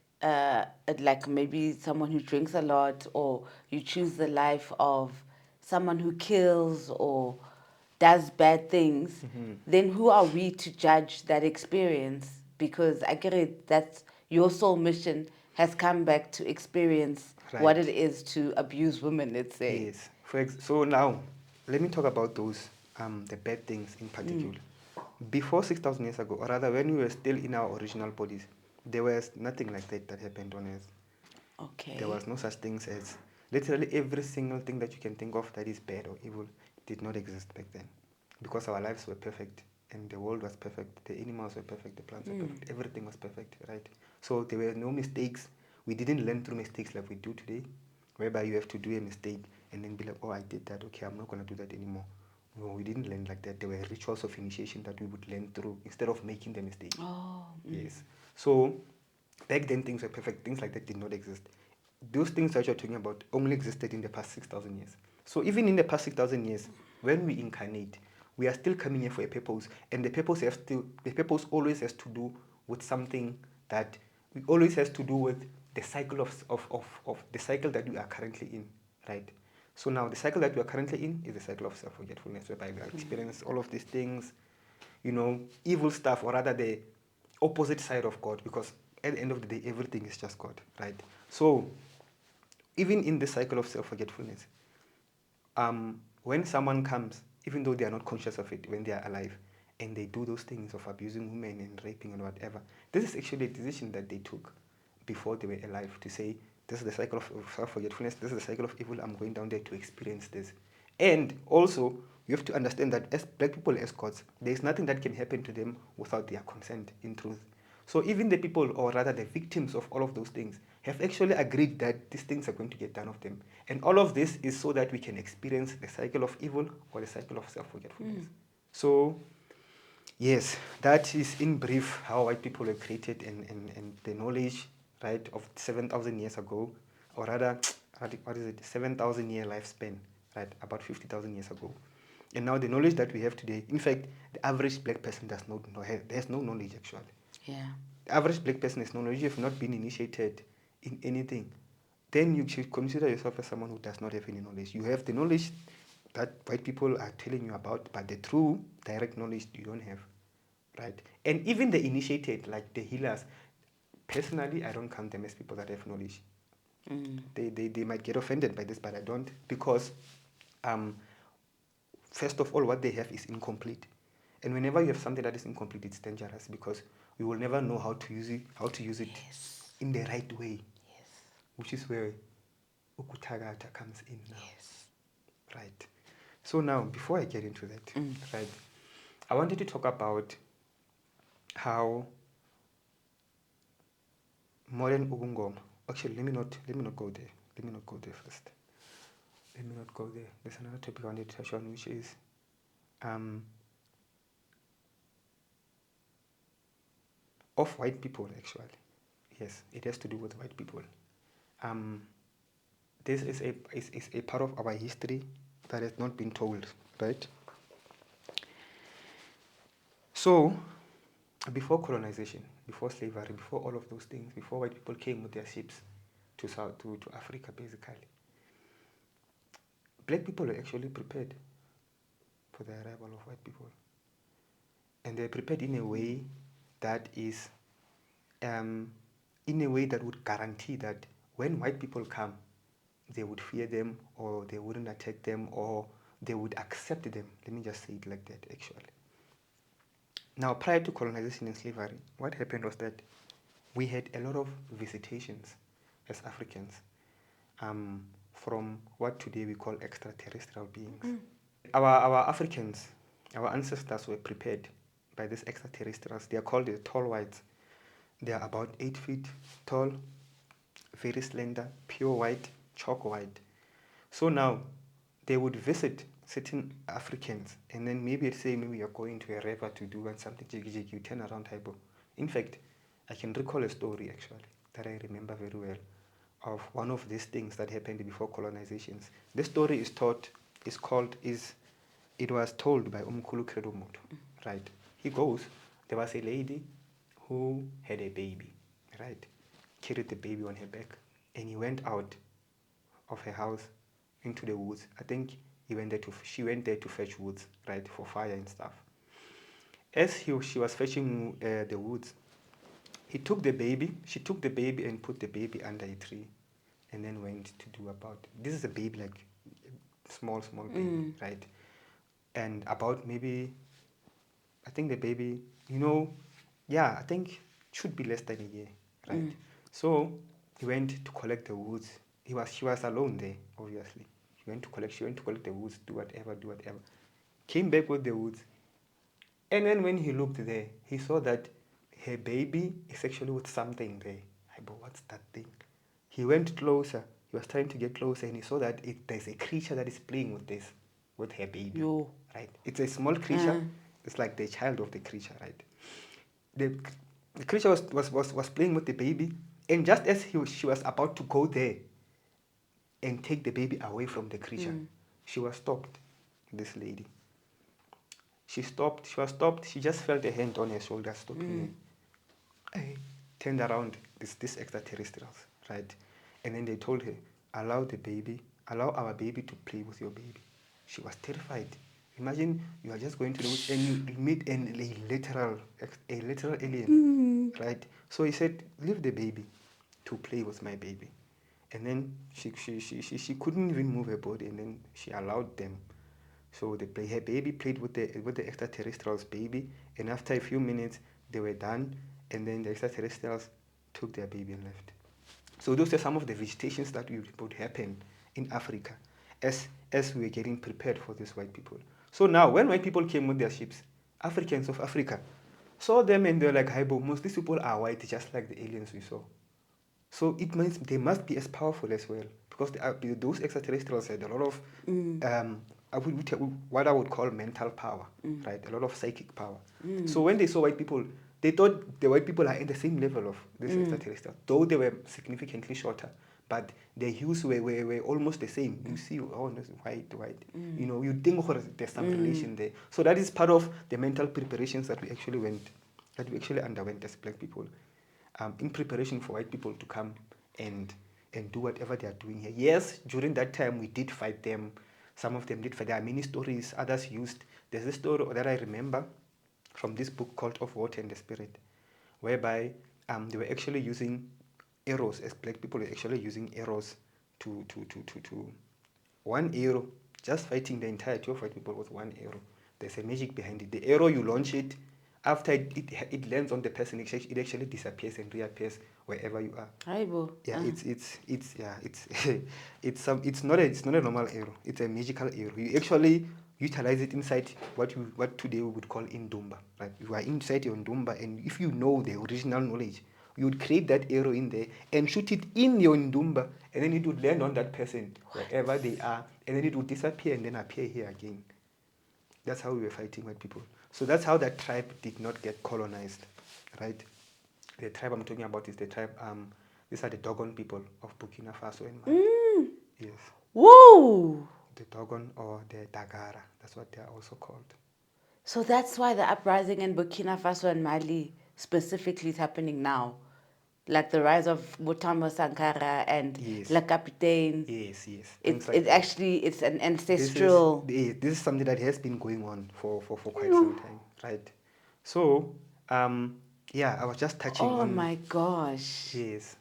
maybe someone who drinks a lot, or you choose the life of someone who kills or does bad things, then who are we to judge that experience? Because I get it, that's your soul mission has come back to experience what Right. it is to abuse women, let's say. Yes. So now, let me talk about those, the bad things in particular. Before 6,000 years ago, or rather when we were still in our original bodies, there was nothing like that happened on Earth. Okay. There was no such things as, literally every single thing that you can think of that is bad or evil did not exist back then. Because our lives were perfect, and the world was perfect, the animals were perfect, the plants were perfect, everything was perfect, right? So there were no mistakes. We didn't learn through mistakes like we do today, whereby you have to do a mistake and then be like, oh, I did that, okay, I'm not going to do that anymore. No, we didn't learn like that. There were rituals of initiation that we would learn through instead of making the mistake. Oh. Yes. So back then things were perfect. Things like that did not exist. Those things that you're talking about only existed in the past 6,000 years. So even in the past 6,000 years, when we incarnate, we are still coming here for a purpose, and the purpose always has to do with something that we always has to do with the cycle of the cycle that we are currently in, right? So now the cycle that we are currently in is the cycle of self-forgetfulness, whereby we experience all of these things, evil stuff, or rather the opposite side of God, because at the end of the day, everything is just God, right? So even in the cycle of self-forgetfulness, when someone comes, even though they are not conscious of it when they are alive, and they do those things of abusing women and raping and whatever, this is actually a decision that they took before they were alive, to say, this is the cycle of self-forgetfulness, this is the cycle of evil, I'm going down there to experience this. And also, you have to understand that as black people, as gods, there is nothing that can happen to them without their consent, in truth. So even the people, or rather the victims of all of those things, have actually agreed that these things are going to get done of them. And all of this is so that we can experience the cycle of evil or the cycle of self-forgetfulness. So, yes, that is in brief how white people were created, and the knowledge, right, of 7,000 years ago, or rather, what is it, 7,000 year lifespan, right, about 50,000 years ago. And now the knowledge that we have today, in fact, the average black person does not know, there's no knowledge actually. Yeah. The average black person has no knowledge. You have not been initiated in anything, then you should consider yourself as someone who does not have any knowledge. You have the knowledge that white people are telling you about, but the true direct knowledge you don't have, right? And even the initiated, like the healers, personally, I don't count them as people that have knowledge. They might get offended by this, but I don't, because first of all, what they have is incomplete. And whenever you have something that is incomplete, it's dangerous, because we will never know how to use it Yes. in the right way, Yes. which is where ukutagata comes in now. Yes. Right. So now, before I get into that, right, I wanted to talk about how modern uBungoma. Actually, let me not go there. Let me not go there first. Let me not go there. There's another topic I wanted to touch on, which is of white people. Actually, yes, it has to do with white people. This is a part of our history that has not been told, right? So, before colonization, before slavery, before all of those things, before white people came with their ships to Africa, basically, black people were actually prepared for the arrival of white people, and they're prepared in a way that is, in a way that would guarantee that when white people come, they would fear them, or they wouldn't attack them, or they would accept them. Let me just say it like that, actually. Now, prior to colonization and slavery, what happened was that we had a lot of visitations as Africans, from what today we call extraterrestrial beings. Our Africans, our ancestors were prepared by these extraterrestrials. They are called the tall whites. They are about 8 feet tall, very slender, pure white, chalk white. So now they would visit certain Africans, and then maybe you're going to a river to do something, you turn around, type. In fact, I can recall a story actually that I remember very well of one of these things that happened before colonizations. This story it was told by Umkhulu Credo Moto, right? He goes, there was a lady who had a baby, right? Carried the baby on her back, and he went out of her house into the woods. I think she went there to fetch woods, right, for fire and stuff. As she was fetching the woods, she took the baby and put the baby under a tree, and then went to do about. This is a baby, like small baby, right? And about maybe, I think the baby, I think should be less than a year, right? So he went to collect the woods. She was alone there, obviously. She went to collect the woods, do whatever. Came back with the woods. And then when he looked there, he saw that her baby is actually with something there. But what's that thing? He went closer. He was trying to get closer, and he saw that there's a creature that is playing with her baby. Yo. Right? It's a small creature. It's like the child of the creature, right? The creature was playing with the baby, and just as she was about to go there and take the baby away from the creature, she was stopped. This lady. She was stopped. She just felt a hand on her shoulder, stopping her. I turned around, this extraterrestrials, right? And then they told her, allow our baby to play with your baby. She was terrified. Imagine you are just going to the woods and you meet a literal alien, right? So he said, leave the baby to play with my baby. And then she couldn't even move her body, and then she allowed them. So her baby played with the extraterrestrials' baby, and after a few minutes they were done, and then the extraterrestrials took their baby and left. So those are some of the visitations that would happen in Africa as we were getting prepared for these white people. So now when white people came with their ships, Africans of Africa saw them and they were like, "Hi, but most these people are white, just like the aliens we saw." So it means they must be as powerful as well, because those extraterrestrials had a lot of what I would call mental power, right? A lot of psychic power. So when they saw white people, they thought the white people are in the same level of this extraterrestrial, though they were significantly shorter, but their hues were almost the same. You see, oh, no, white. You think there's some relation there. So that is part of the mental preparations that we actually underwent as black people, in preparation for white people to come and do whatever they are doing here. Yes, during that time we did fight them. Some of them did fight. There are many stories others used. There's a story that I remember from this book called Of Water and the Spirit, whereby they were actually using arrows, as black people were actually using arrows to 1 arrow, just fighting the entirety of white people with 1 arrow. There's a magic behind it. The arrow, you launch it, after it lands on the person, it actually disappears and reappears wherever you are. Yeah, it's not a normal arrow. It's a magical arrow. You actually utilize it inside what today we would call indumba. Right? You are inside your ndumba, and if you know the original knowledge, you would create that arrow in there and shoot it in your ndumba, and then it would land on that person wherever they are, and then it would disappear and then appear here again. That's how we were fighting white people. So that's how that tribe did not get colonized, right? The tribe I'm talking about is the tribe, these are the Dogon people of Burkina Faso and Mali. Yes. Woo! The Dogon or the Dagara, that's what they are also called. So that's why the uprising in Burkina Faso and Mali specifically is happening now. Like the rise of Botamo Sankara and Le Capitaine. Yes. It's an ancestral. This is something that has been going on for quite some time, right? So, I was just touching on. Oh my gosh. Yes.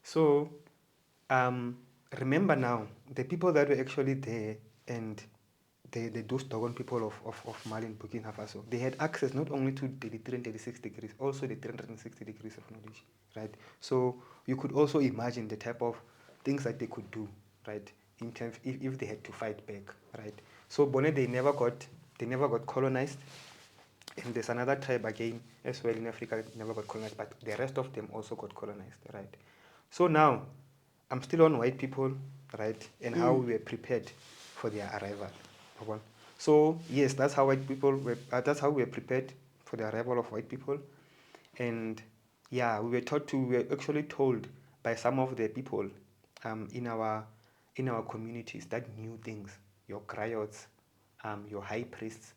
So, remember now, the people that were actually there and those Dogon people of Mali and Burkina Faso, they had access not only to the 336 degrees, also the 360 degrees of knowledge, right? So you could also imagine the type of things that they could do, right? In terms if they had to fight back, right? So Bone, they never got colonized, and there's another tribe again as well in Africa that never got colonized, but the rest of them also got colonized, right? So now I'm still on white people, right? And how we were prepared for their arrival. So yes, that's how we were prepared for the arrival of white people. And Yeah, we were actually told by some of the people in our communities that knew things, your griots, your high priests,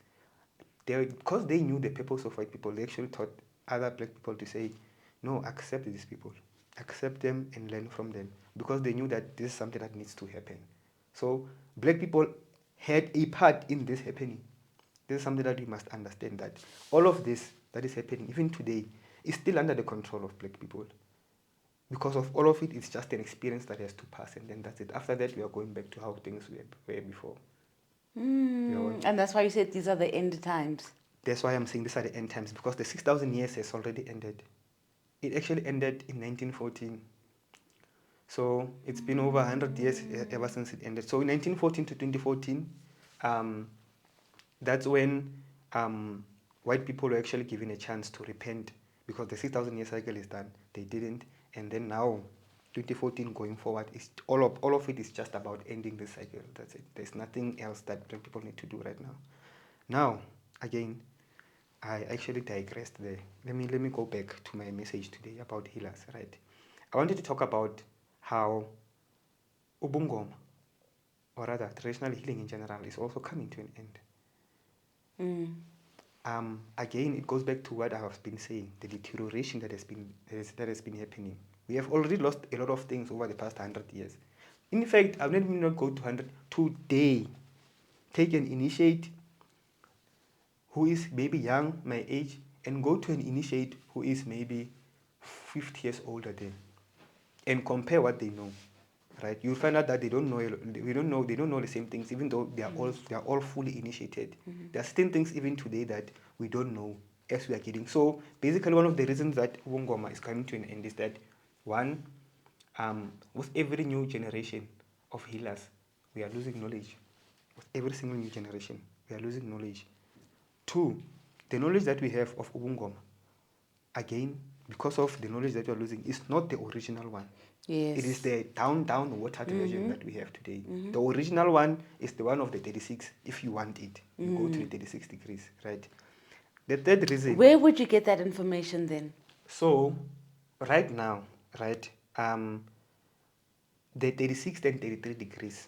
because they knew the purpose of white people, they actually taught other black people to say, no, accept these people, accept them and learn from them, because they knew that this is something that needs to happen. So black people had a part in this happening. This is something that we must understand, that all of this that is happening, even today, is still under the control of black people. Because of all of it, it's just an experience that has to pass, and then that's it. After that, we are going back to how things were before. And that's why you said these are the end times. That's why I'm saying these are the end times, because the 6,000 years has already ended. It actually ended in 1914. So it's been over 100 years ever since it ended. So in 1914 to 2014, um, that's when white people were actually given a chance to repent, because the 6,000 year cycle is done. They didn't. And then now, 2014 going forward, is all of it is just about ending the cycle. That's it. There's nothing else that black people need to do right now. Now, again, I actually digressed there. Let me go back to my message today about healers, right? I wanted to talk about how uBungoma, or rather traditional healing in general, is also coming to an end. Again, it goes back to what I have been saying, the deterioration that has been happening. We have already lost a lot of things over the past 100 years. In fact, I'll let me not go to 100 today. Take an initiate who is maybe young, my age, and go to an initiate who is maybe 50 years older than, and compare what they know. Right, you'll find out that they don't know the same things, even though they are all fully initiated. There are certain things even today that we don't know as we are getting. So basically, one of the reasons that uBungoma is coming to an end is that, one, with every new generation of healers, we are losing knowledge. With every single new generation, we are losing knowledge. Two, the knowledge that we have of uBungoma, again, because of the knowledge that we are losing, is not the original one. Yes. It is the down watered version that we have today. The original one is the one of the 36. If you want it, you go to the 36 degrees, right? The third reason. Where would you get that information then? So, right now, right, the 36 and 33 degrees,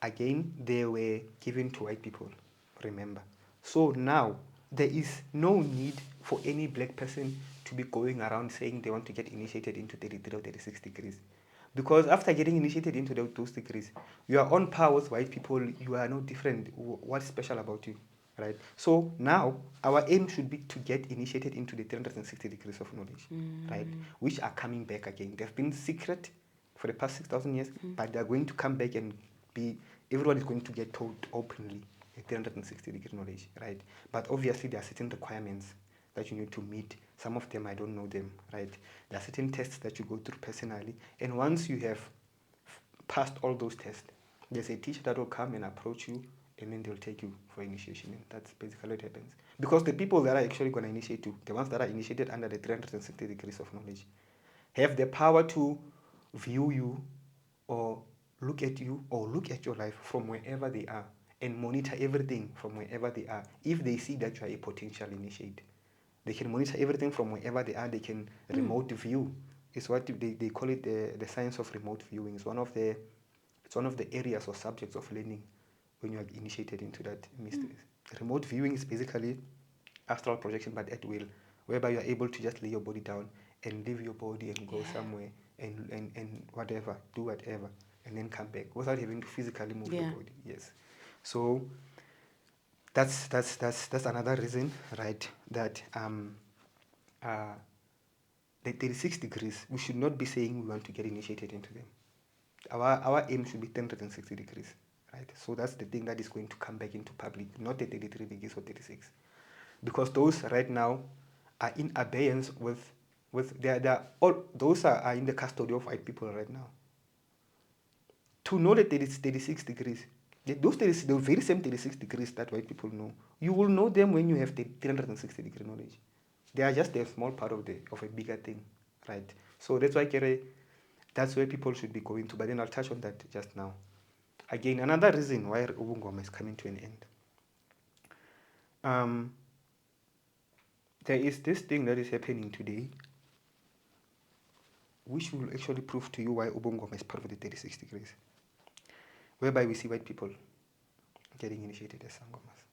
again, they were given to white people, remember. So now, there is no need for any black person to be going around saying they want to get initiated into 33 or 36 degrees. Because after getting initiated into those degrees, you are on par with white people, you are no different. What's special about you? Right? So now, our aim should be to get initiated into the 360 degrees of knowledge, right? Which are coming back again. They've been secret for the past 6,000 years, but they're going to come back and everyone is going to get told openly a 360 degree knowledge, right? But obviously there are certain requirements that you need to meet. Some of them I don't know them, right? There are certain tests that you go through personally, and once you have passed all those tests, there's a teacher that will come and approach you, and then they'll take you for initiation, and that's basically what happens. Because the people that are actually going to initiate you, the ones that are initiated under the 360 degrees of knowledge, have the power to view you, or look at you, or look at your life from wherever they are, and monitor everything from wherever they are. If they see that you are a potential initiate, they can monitor everything from wherever they are. They can remote view. It's what they call it, the science of remote viewing. It's one of the areas or subjects of learning when you are initiated into that mystery. Remote viewing is basically astral projection, but at will, whereby you are able to just lay your body down and leave your body and go somewhere and whatever, do whatever, and then come back without having to physically move your body. Yes. So that's another reason, right? That the 36 degrees, we should not be saying we want to get initiated into them. Our aim should be 360 degrees, right? So that's the thing that is going to come back into public, not the 33 degrees or 36, because those right now are in abeyance with they're all those are in the custody of white people right now. To know that there is 36 degrees, those 36, the very same 36 degrees that white people know, you will know them when you have the 360 degree knowledge. They are just a small part of a bigger thing, right? So that's why that's where people should be going to. But then I'll touch on that just now. Again, another reason why uBungoma is coming to an end. There is this thing that is happening today which will actually prove to you why uBungoma is part of the 36 degrees, whereby we see white people getting initiated as sangomas.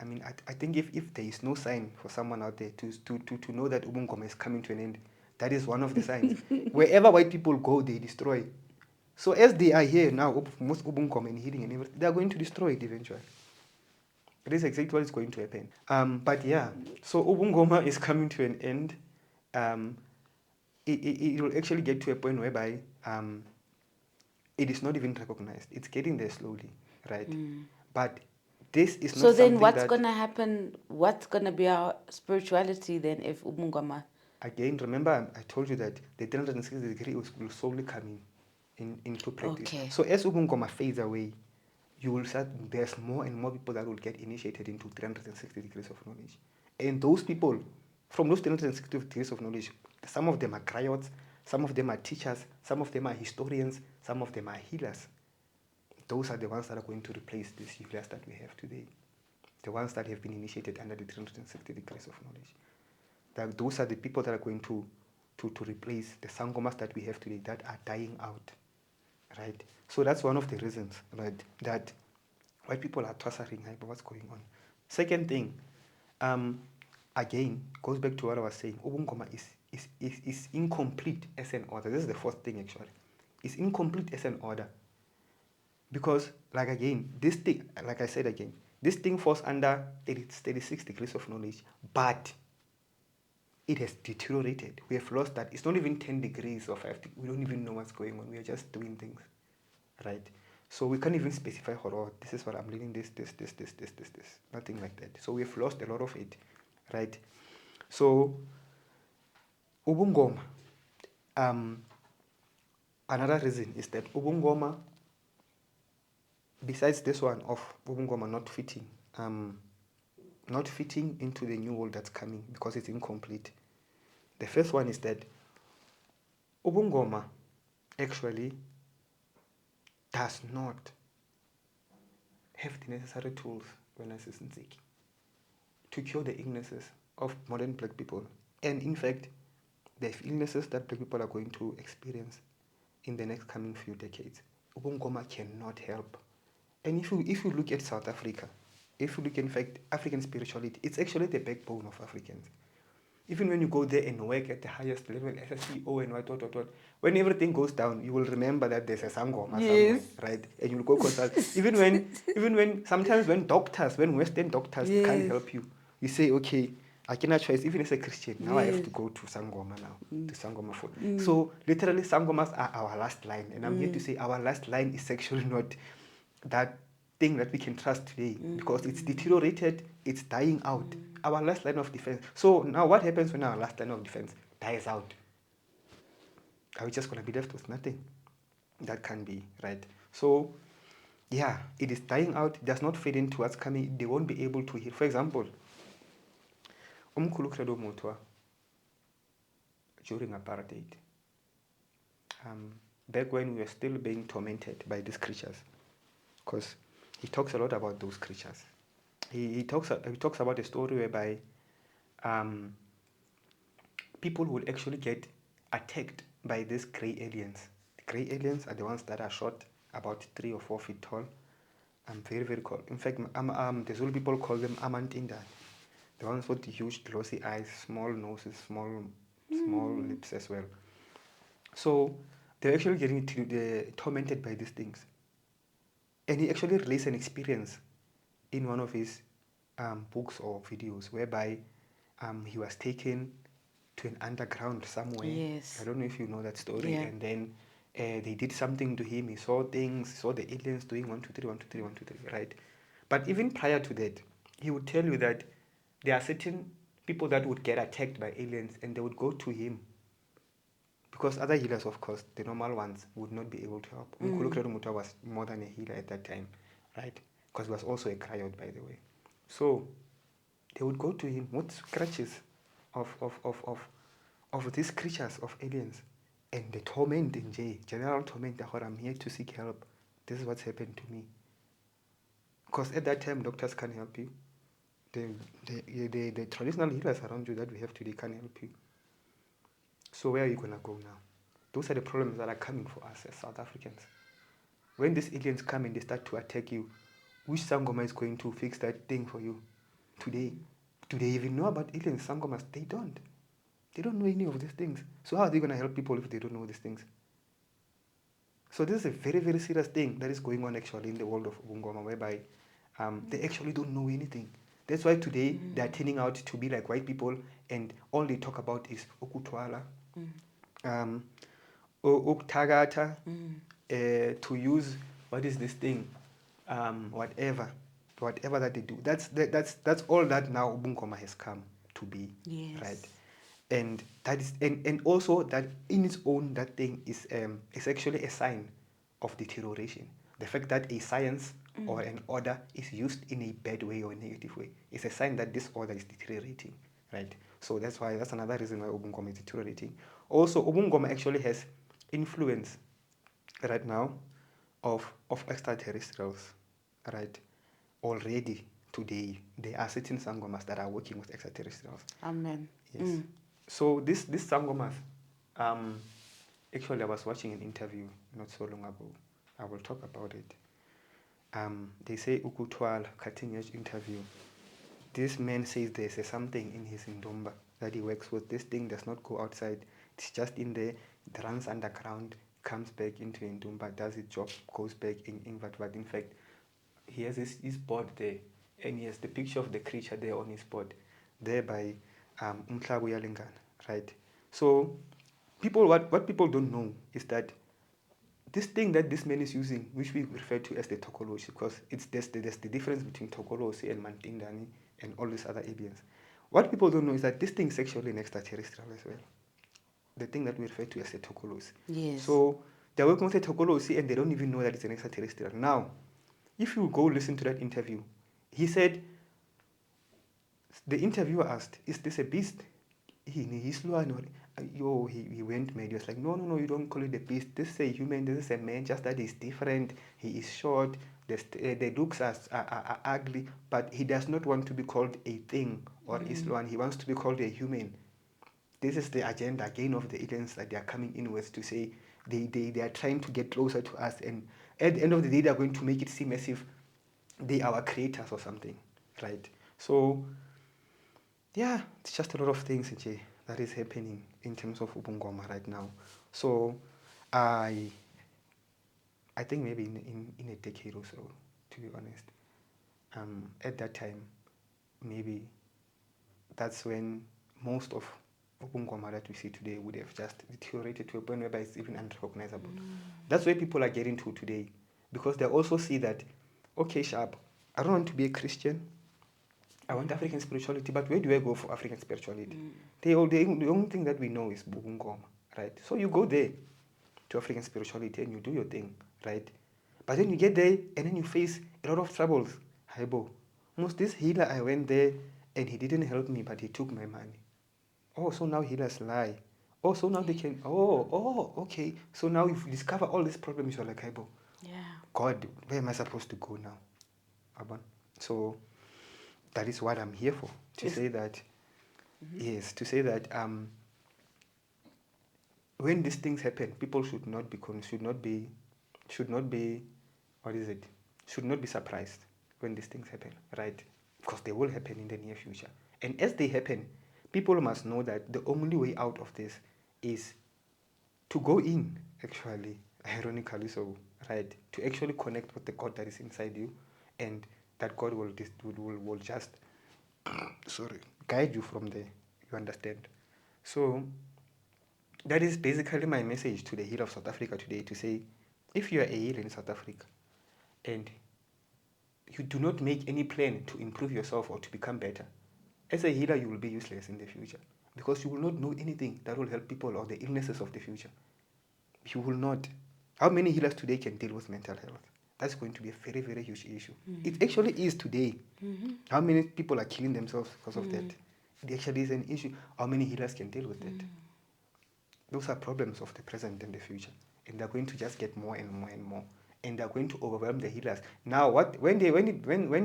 I mean, I think if there is no sign for someone out there to know that uBungoma is coming to an end, that is one of the signs. Wherever white people go, they destroy. So as they are here now, most uBungoma and healing and everything, they are going to destroy it eventually. It is exactly what is going to happen. But yeah, so uBungoma is coming to an end. It will actually get to a point whereby it is not even recognized. It's getting there slowly, right? But this is not So something then what's that... going to happen? What's going to be our spirituality then if uBungoma? Again, remember I told you that the 360 degree will slowly come into practice. Okay. So as uBungoma fades away, you will start, there's more and more people that will get initiated into 360 degrees of knowledge. And those people, from those 360 degrees of knowledge, some of them are griots, some of them are teachers, some of them are historians, some of them are healers. Those are the ones that are going to replace these healers that we have today. The ones that have been initiated under the 360 degrees of knowledge. Those are the people that are going to replace the sangomas that we have today that are dying out, right? So that's one of the reasons, right, that white people are tossing about what's going on. Second thing, again, goes back to what I was saying. uBungoma is incomplete as an order. This is the fourth thing actually. It's incomplete as an order. Because, like again, this thing, like I said again, this thing falls under 36 degrees of knowledge, but it has deteriorated. We have lost that. It's not even 10 degrees or 5 degrees. We don't even know what's going on. We are just doing things, right? So we can't even specify horror. This is what I'm leading, this. Nothing like that. So we have lost a lot of it, right? So, uBungoma, another reason is that uBungoma, besides this one of uBungoma not fitting into the new world that's coming because it's incomplete. The first one is that uBungoma actually does not have the necessary tools to cure the illnesses of modern black people. And in fact, the illnesses that black people are going to experience in the next coming few decades, uBungoma cannot help. And if you look at South Africa, if you look, in fact, African spirituality, it's actually the backbone of Africans. Even when you go there and work at the highest level, as a CEO and what, when everything goes down, you will remember that there's a sangoma somewhere, right? And you'll go consult. even when sometimes when Western doctors can't help you, you say, okay, I cannot choice. Even as a Christian, now I have to go to sangoma now, to sangoma for. So literally, sangomas are our last line, and I'm here to say our last line is actually not that thing that we can trust today because it's deteriorated, it's dying out. Our last line of defense. So now what happens when our last line of defense dies out? Are we just going to be left with nothing? That can be, right? So yeah, it is dying out. It does not fit into what's coming. They won't be able to heal. For example, Umkhulu Mutwa during apartheid, back when we were still being tormented by these creatures, because he talks a lot about those creatures. He talks about a story whereby people would actually get attacked by these grey aliens. The grey aliens are the ones that are short, about 3 or 4 feet tall. Very, very cool. In fact, the Zulu people call them amantinda. The ones with the huge glossy eyes, small noses, small lips as well. So they're actually getting tormented by these things. And he actually relates an experience in one of his books or videos whereby he was taken to an underground somewhere. Yes. I don't know if you know that story. Yeah. And then they did something to him. He saw things, saw the aliens doing 1, 2, 3, 1, 2, 3, 1, 2, 3, right? But even prior to that, he would tell you that there are certain people that would get attacked by aliens and they would go to him. Because other healers, of course, the normal ones, would not be able to help. Umkhulu Muta was more than a healer at that time, right? Because he was also a griot, by the way. So they would go to him with scratches of these creatures, of aliens. And the torment in general torment, I'm here to seek help. This is what's happened to me. Because at that time, doctors can't help you. The traditional healers around you that we have today can't help you. So where are you going to go now? Those are the problems that are coming for us as South Africans. When these aliens come and they start to attack you, which Sangoma is going to fix that thing for you today? Do they even know about aliens, Sangomas? They don't. They don't know any of these things. So how are they going to help people if they don't know these things? So this is a very, very serious thing that is going on actually in the world of uBungoma, whereby they actually don't know anything. That's why today they are turning out to be like white people, and all they talk about is ukutwala, uktagata, to use what is this thing, whatever that they do. That's all that now uBungoma has come to be, Yes. right? And that is and also that in its own that thing is actually a sign of deterioration. The fact that a science or an order is used in a bad way or a negative way is a sign that this order is deteriorating, right? So that's another reason why uBungoma is deteriorating. Also, uBungoma actually has influence right now of extraterrestrials, right? Already today there are certain sangomas that are working with extraterrestrials. Amen. Yes. So this sangomas, actually I was watching an interview not so long ago. I will talk about it. They say ukutwala, cutting edge interview. This man says there's something in his Ndomba that he works with. This thing does not go outside. It's just in there. It runs underground, comes back into Ndomba, does its job, goes back in Vatvat. In fact, he has his board there, and he has the picture of the creature there on his board, there by Umhlabu Yalingana, right? So people, what people don't know is that this thing that this man is using, which we refer to as the tokolosi, because there's the difference between tokolosi and mantindani and all these other aliens. What people don't know is that this thing is actually an extraterrestrial as well. The thing that we refer to as a tokolosi. Yes. So they're working with a tokolosi and they don't even know that it's an extraterrestrial. Now, if you go listen to that interview, he said, the interviewer asked, "Is this a beast?" He went mad. He was like, no, you don't call it a beast. This is a human. This is a man. Just that he's different. He is short. The looks are ugly, but he does not want to be called a thing or Islam. He wants to be called a human. This is the agenda again of the aliens that they are coming in with, to say they are trying to get closer to us, and at the end of the day they are going to make it seem as if they are our creators or something, right? So yeah, it's just a lot of things that is happening in terms of uBungoma right now. So I think maybe in a decade or so, to be honest, at that time, maybe that's when most of uBungoma that we see today would have just deteriorated to a point whereby it's even unrecognizable. That's where people are getting to today, because they also see that, okay, sharp, I don't want to be a Christian. I want African spirituality, but where do I go for African spirituality? The only thing that we know is uBungoma, right? So you go there to African spirituality and you do your thing, right? But then you get there and then you face a lot of troubles. Haibo. Most this healer, I went there and he didn't help me, but he took my money. Oh, so now healers lie. Oh, so now they can. Oh, okay. So now if you discover all these problems, you're like, Haibo. Yeah. God, where am I supposed to go now? Abon. So that is what I'm here for. To say that, yes, to say that when these things happen, people should not be, what is it? Should not be surprised when these things happen, right? Because they will happen in the near future. And as they happen, people must know that the only way out of this is to go in, actually, ironically so, right? To actually connect with the God that is inside you, and that God will just guide you from there. You understand? So that is basically my message to the healer of South Africa today, to say, if you are a healer in South Africa and you do not make any plan to improve yourself or to become better, as a healer you will be useless in the future, because you will not know anything that will help people or the illnesses of the future. You will not. How many healers today can deal with mental health? That's going to be a very, very huge issue. It actually is today. How many people are killing themselves because of that? It actually is an issue. How many healers can deal with that? Those are problems of the present and the future, and they're going to just get more and more and more, and they're going to overwhelm the healers. Now, when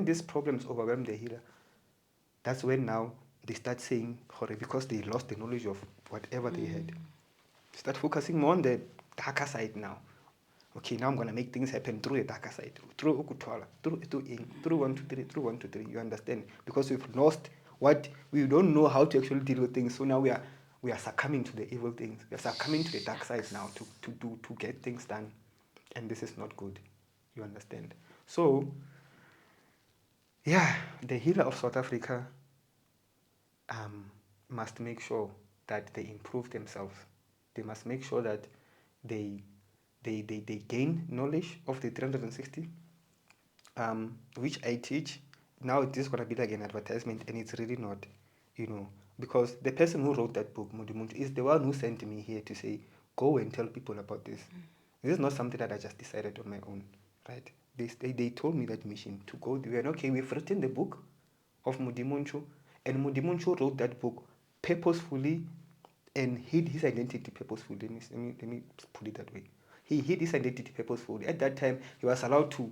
these problems overwhelm the healer, that's when now they start saying, because they lost the knowledge of whatever they had. Start focusing more on the darker side now. Okay, now I'm gonna make things happen through the darker side, through ukutwala, through 1, 2, 3, through 1, 2, 3. You understand? Because we've lost what we don't know how to actually deal with things. So now we are succumbing to the evil things. We are succumbing to the dark side now to get things done, and this is not good. You understand? So yeah, the healer of South Africa must make sure that they improve themselves. They must make sure that they they gain knowledge of the 360, which I teach. Now it is going to be like an advertisement, and it's really not, you know, because the person who wrote that book, Mudimuntu, is the one who sent me here to say, go and tell people about this. This is not something that I just decided on my own, right? They told me that mission to go there. And okay, we've written the book of Mudimunchu, and Mudimunchu wrote that book purposefully and hid his identity purposefully. Let me put it that way. He hid his identity purposefully. At that time, he was allowed to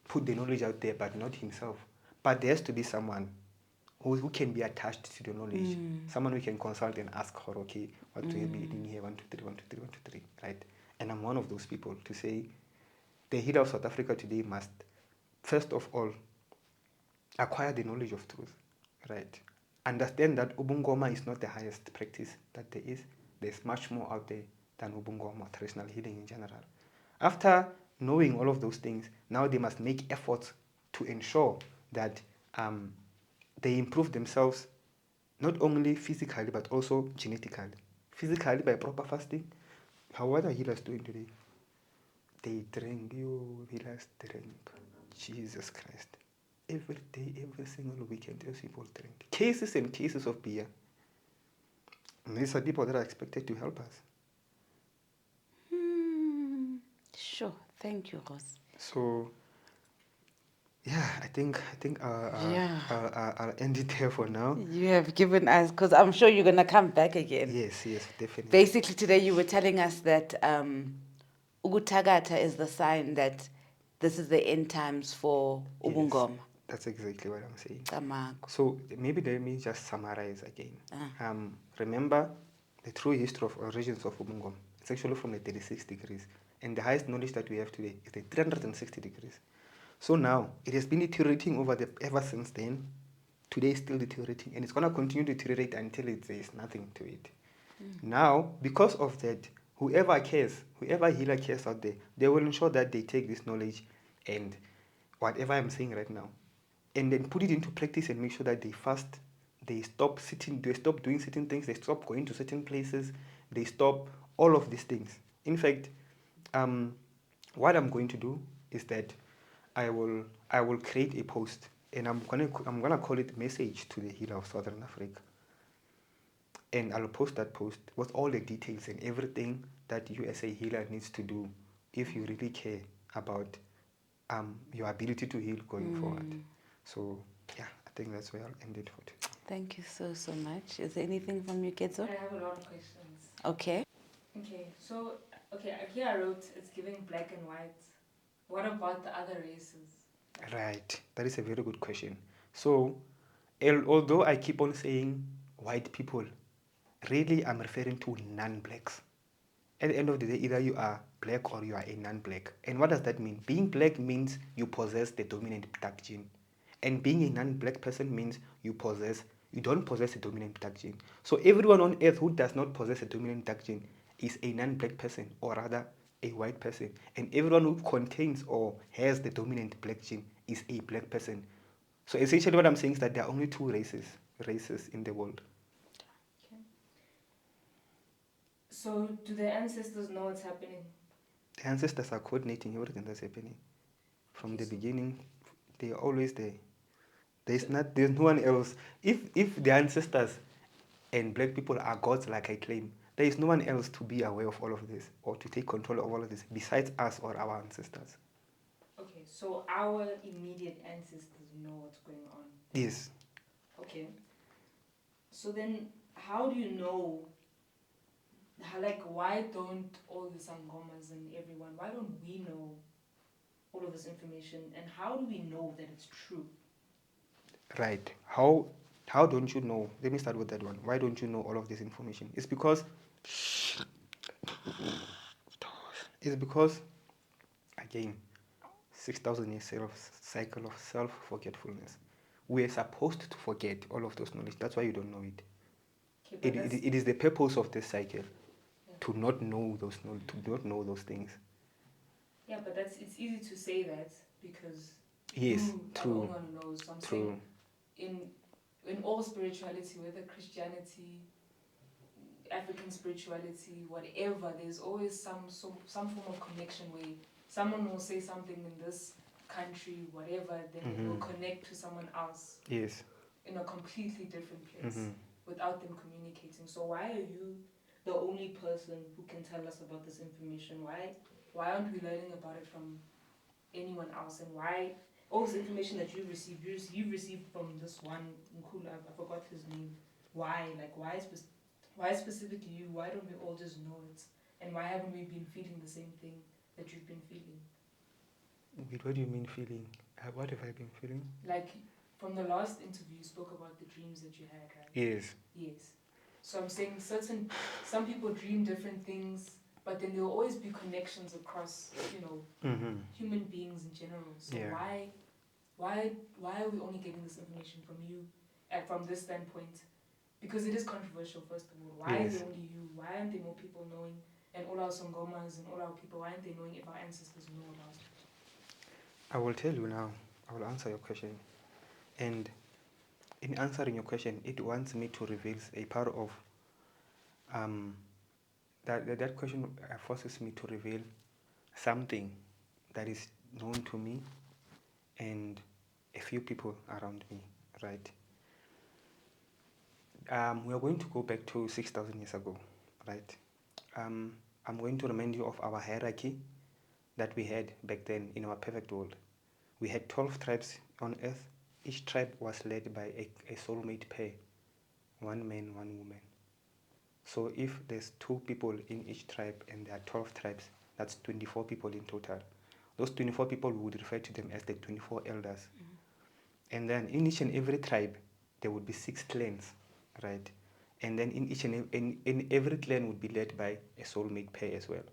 put the knowledge out there, but not himself. But there has to be someone who can be attached to the knowledge. Someone we can consult and ask her, okay, what do you be in here? 1, 2, 3, 1, 2, 3, 1, 2, 3, right? And I'm one of those people to say the healer of South Africa today must, first of all, acquire the knowledge of truth, right? Understand that uBungoma is not the highest practice that there is. There's much more out there than uBungoma, traditional healing in general. After knowing all of those things, now they must make efforts to ensure that they improve themselves not only physically but also genetically. Physically by proper fasting. How what are healers doing today? They drink, you healers drink. Jesus Christ. Every day, every single weekend, those people drink. Cases and cases of beer. And these are people that are expected to help us. Sure. Thank you, Ross. So, yeah, I think Yeah. I'll end it there for now. You have given us, because I'm sure you're going to come back again. Yes, definitely. Basically, today you were telling us that Ugutagata is the sign that this is the end times for uBungoma. Yes, that's exactly what I'm saying. Tamago. So maybe let me just summarize again. Remember the true history of origins of uBungoma. It's actually from the 36 degrees. And the highest knowledge that we have today is the 360 degrees. So now, it has been deteriorating ever since then. Today is still deteriorating, and it's going to continue to deteriorate until there is nothing to it. Now, because of that, whoever healer cares out there, they will ensure that they take this knowledge and whatever I'm saying right now, and then put it into practice and make sure that they fast, they stop doing certain things, they stop going to certain places, they stop all of these things. In fact, what I'm going to do is that I will create a post, and I'm gonna call it "Message to the Healer of Southern Africa," and I'll post that post with all the details and everything that you as a healer needs to do if you really care about your ability to heal going forward. So yeah, I think that's where I'll end it for today. Thank you so much. Is there anything from you, Ketso? I have a lot of questions. Okay. Okay, so here I wrote it's giving black and white. What about the other races? Right, that is a very good question. So, although I keep on saying white people, really I'm referring to non-blacks. At the end of the day, either you are black or you are a non-black. And what does that mean? Being black means you possess the dominant dark gene. And being a non-black person means you don't possess a dominant dark gene. So everyone on earth who does not possess a dominant dark gene is a non-black person, or rather a white person. And everyone who contains or has the dominant black gene is a black person. So essentially what I'm saying is that there are only two races in the world. Okay. So do the ancestors know what's happening? The ancestors are coordinating everything that's happening. From the beginning, they are always there. There's no one else. If the ancestors and black people are gods like I claim, there is no one else to be aware of all of this or to take control of all of this besides us or our ancestors. Okay, so our immediate ancestors know what's going on. Yes. Okay. So then how do you know, why don't all the Sangomas and everyone, why don't we know all of this information, and how do we know that it's true? Right. How don't you know? Let me start with that one. Why don't you know all of this information? It's because It's because, again, 6,000 years cycle of self-forgetfulness. We're supposed to forget all of those knowledge. That's why you don't know it. Okay, but It is the purpose of this cycle Yeah. to not know those knowledge, to not know those things. Yeah, but it's easy to say that because Yes, you are the true, only one who knows. So I'm true. saying in all spirituality, whether Christianity, African spirituality, whatever, there's always some form of connection where someone will say something in this country, whatever, then it will connect to someone else Yes. in a completely different place Mm-hmm. without them communicating. So why are you the only person who can tell us about this information? Why aren't we learning about it from anyone else? And why all this information that you received from this one Nkulu, I forgot his name. Why? Like why specifically you? Why don't we all just know it? And why haven't we been feeling the same thing that you've been feeling? Wait, what do you mean feeling? What have I been feeling? Like from the last interview, you spoke about the dreams that you had, right? Yes. Yes. So I'm saying some people dream different things, but then there'll always be connections across, human beings in general. So Yeah. why are we only getting this information from you, from this standpoint? Because it is controversial, first of all. Why is it only you? Why aren't there more people knowing? And all our Songomas and all our people, why aren't they knowing if our ancestors know about it? I will tell you now. I will answer your question. And in answering your question, it wants me to reveal a part of that question forces me to reveal something that is known to me and a few people around me, right? We are going to go back to 6,000 years ago, right? I'm going to remind you of our hierarchy that we had back then in our perfect world. We had 12 tribes on earth. Each tribe was led by a soulmate pair, one man, one woman. So if there's 2 people in each tribe and there are 12 tribes, that's 24 people in total. Those 24 people, we would refer to them as the 24 elders. And then in each and every tribe, there would be 6 clans, right? And then in every clan would be led by a soulmate pair as well.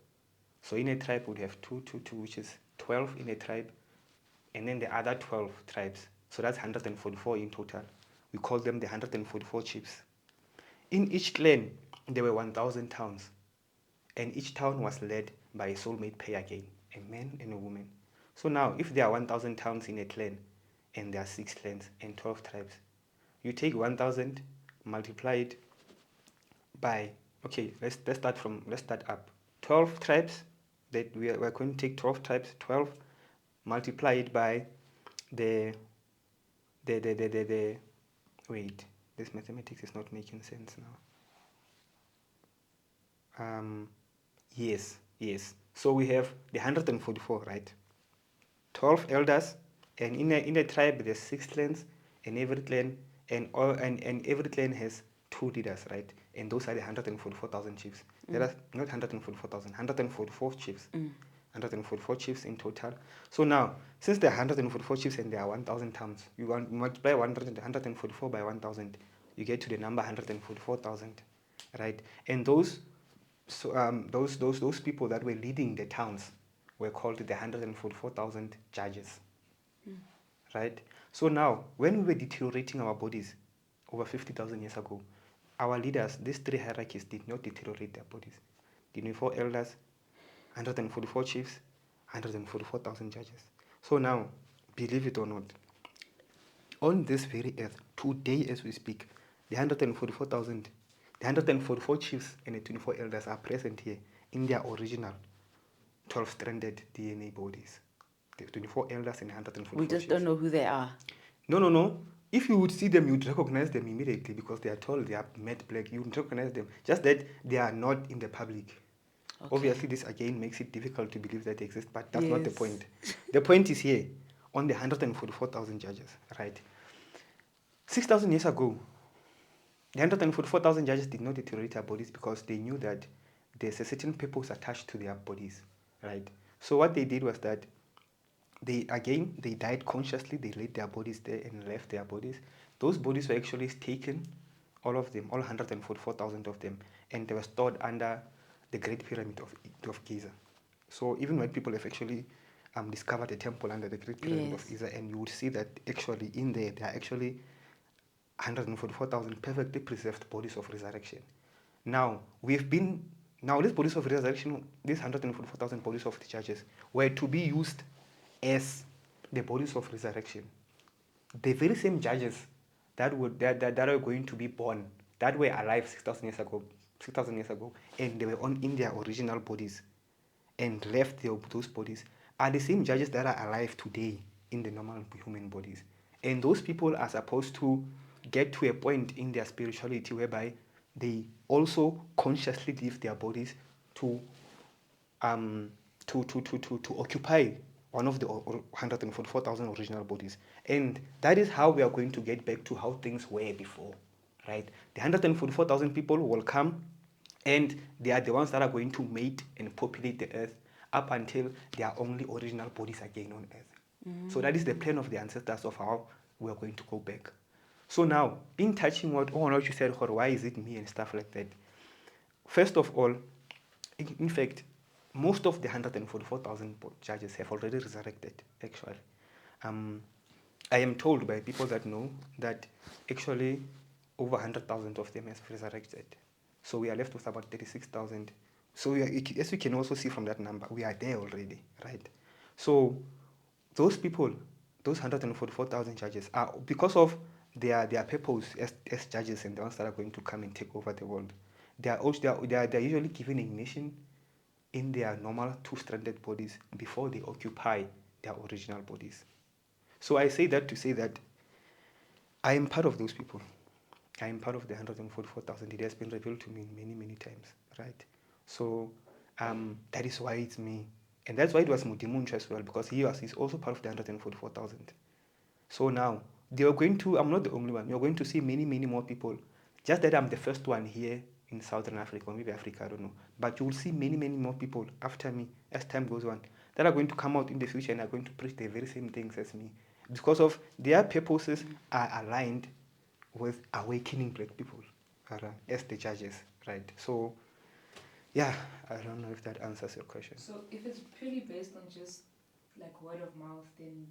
So in a tribe, would have 2, 2, 2, which is 12 in a tribe, and then the other 12 tribes. So that's 144 in total. We call them the 144 chiefs. In each clan, there were 1,000 towns, and each town was led by a soulmate pair again, a man and a woman. So now, if there are 1,000 towns in a clan, and there are 6 clans and 12 tribes, you take 1,000 multiplied by, okay, let's start up. 12 tribes, that we're going to take 12 tribes, 12 multiplied by the wait, this mathematics is not making sense now. Yes. So we have the 144, right? 12 elders, and in a tribe there's 6 clans, and every clan and every clan has 2 leaders, right? And those are the 144,000 chiefs. There are not 144,000, 144 chiefs. 144 chiefs in total. So now, since there are 144 chiefs and there are 1,000 towns, you multiply 144 by 1,000, you get to the number 144,000, right? And those people that were leading the towns were called the 144,000 judges, right? So now, when we were deteriorating our bodies over 50,000 years ago, our leaders, these 3 hierarchies, did not deteriorate their bodies. The 24 elders, 144 chiefs, 144,000 judges. So now, believe it or not, on this very earth, today as we speak, the 144,000, the 144 chiefs and the 24 elders are present here in their original 12-stranded DNA bodies. The 24 elders and 144 We just chiefs. don't know who they are. No. If you would see them, you'd recognize them immediately because they are tall, they are matte black. You would recognize them. Just that they are not in the public. Okay. Obviously, this again makes it difficult to believe that they exist, but that's not the point. The point is here, on the 144,000 judges, right? 6,000 years ago, the 144,000 judges did not deteriorate their bodies because they knew that there's a certain purpose attached to their bodies, right? So what they did was that they died consciously. They laid their bodies there and left their bodies. Those bodies were actually taken, all of them, all 144,000 of them, and they were stored under the Great Pyramid of Giza. So even white people have actually discovered a temple under the Great Pyramid of Yes. Giza, and you would see that actually in there are actually 144,000 perfectly preserved bodies of resurrection. Now these bodies of resurrection, these 144,000 bodies of the judges, were to be used as the bodies of resurrection. The very same judges that are going to be born, that were alive 6,000 years ago, and they were in their original bodies and left those bodies, are the same judges that are alive today in the normal human bodies. And those people are supposed to get to a point in their spirituality whereby they also consciously leave their bodies to occupy one of the 144,000 original bodies. And that is how we are going to get back to how things were before, right? The 144,000 people will come, and they are the ones that are going to mate and populate the earth up until they are only original bodies again on earth. So that is the plan of the ancestors of how we are going to go back. So now, in touching what you said, why is it me and stuff like that? First of all, in fact, most of the 144,000 judges have already resurrected, actually. I am told by people that know that actually over 100,000 of them have resurrected. So we are left with about 36,000. So as you can also see from that number, we are there already, right? So those people, those 144,000 judges, are because of their purpose as judges and the ones that are going to come and take over the world. They are usually given a mission in their normal two-stranded bodies before they occupy their original bodies. So I say that to say that I am part of those people. I am part of the 144,000. It has been revealed to me many, many times, right? So that is why it's me. And that's why it was Mudimunch as well, because he's also part of the 144,000. So now, I'm not the only one. You're going to see many, many more people. Just that I'm the first one here in Southern Africa, or maybe Africa, I don't know. But you will see many, many more people after me as time goes on that are going to come out in the future and are going to preach the very same things as me. Because of their purposes are aligned with awakening black people as the judges, right? So, yeah, I don't know if that answers your question. So if it's purely based on just like word of mouth, then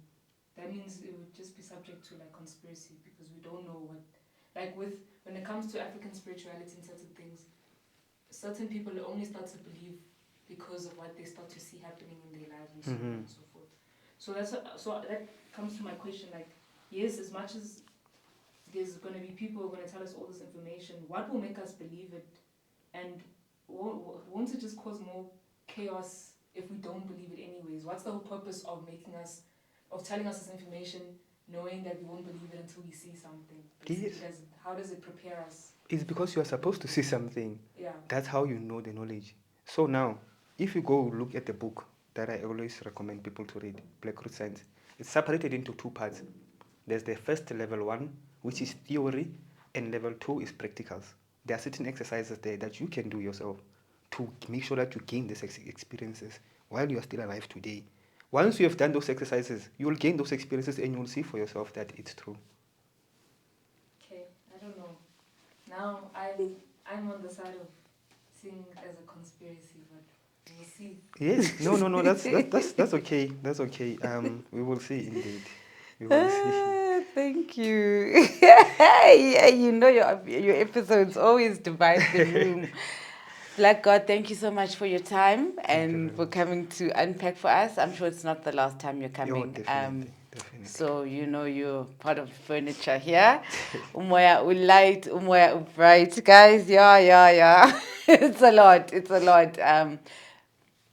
that means it would just be subject to like conspiracy, because we don't know what, like when it comes to African spirituality and certain things, certain people only start to believe because of what they start to see happening in their lives and so on and so forth. So that comes to my question, like, yes, as much as there's going to be people who are going to tell us all this information, what will make us believe it? And won't it just cause more chaos if we don't believe it anyways? What's the whole purpose of telling us this information, knowing that we won't believe it until we see something? Yes. How does it prepare us? It's because you are supposed to see something. Yeah. That's how you know the knowledge. So now, if you go look at the book that I always recommend people to read, Black Root Science, it's separated into two parts. There's the first level 1, which is theory, and level 2 is practicals. There are certain exercises there that you can do yourself to make sure that you gain these experiences while you are still alive today. Once you have done those exercises, you will gain those experiences and you will see for yourself that it's true. Okay, I don't know. Now I'm on the side of seeing it as a conspiracy, but we'll see. Yes, no, that's okay. That's okay. We will see indeed. We will see. Thank you. Yeah, you know your episodes always divide the room. Black God, thank you so much for your time and for coming to unpack for us. I'm sure it's not the last time you're coming. Definitely. So you're part of the furniture here. Moya light, Moya bright, guys. Yeah. It's a lot.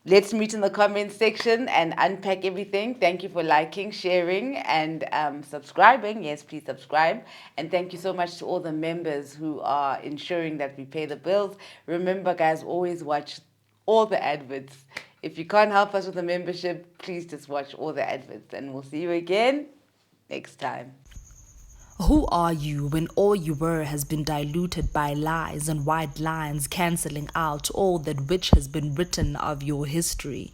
Let's meet in the comments section and unpack everything. Thank you for liking, sharing, and subscribing. Yes, please subscribe. And thank you so much to all the members who are ensuring that we pay the bills. Remember, guys, always watch all the adverts. If you can't help us with the membership, please just watch all the adverts. And we'll see you again next time. Who are you when all you were has been diluted by lies and white lines cancelling out all that which has been written of your history?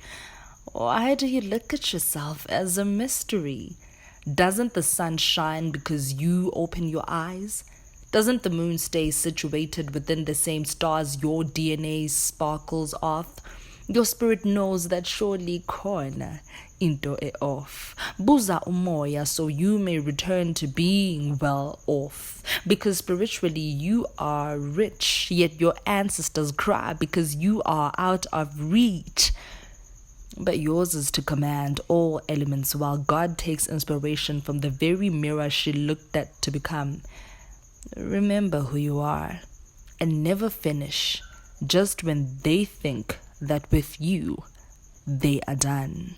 Why do you look at yourself as a mystery? Doesn't the sun shine because you open your eyes? Doesn't the moon stay situated within the same stars your DNA sparkles off? Your spirit knows that surely khona into e off. Buza umoya so you may return to being well off. Because spiritually you are rich, yet your ancestors cry because you are out of reach. But yours is to command all elements while God takes inspiration from the very mirror she looked at to become. Remember who you are and never finish just when they think that with you they are done.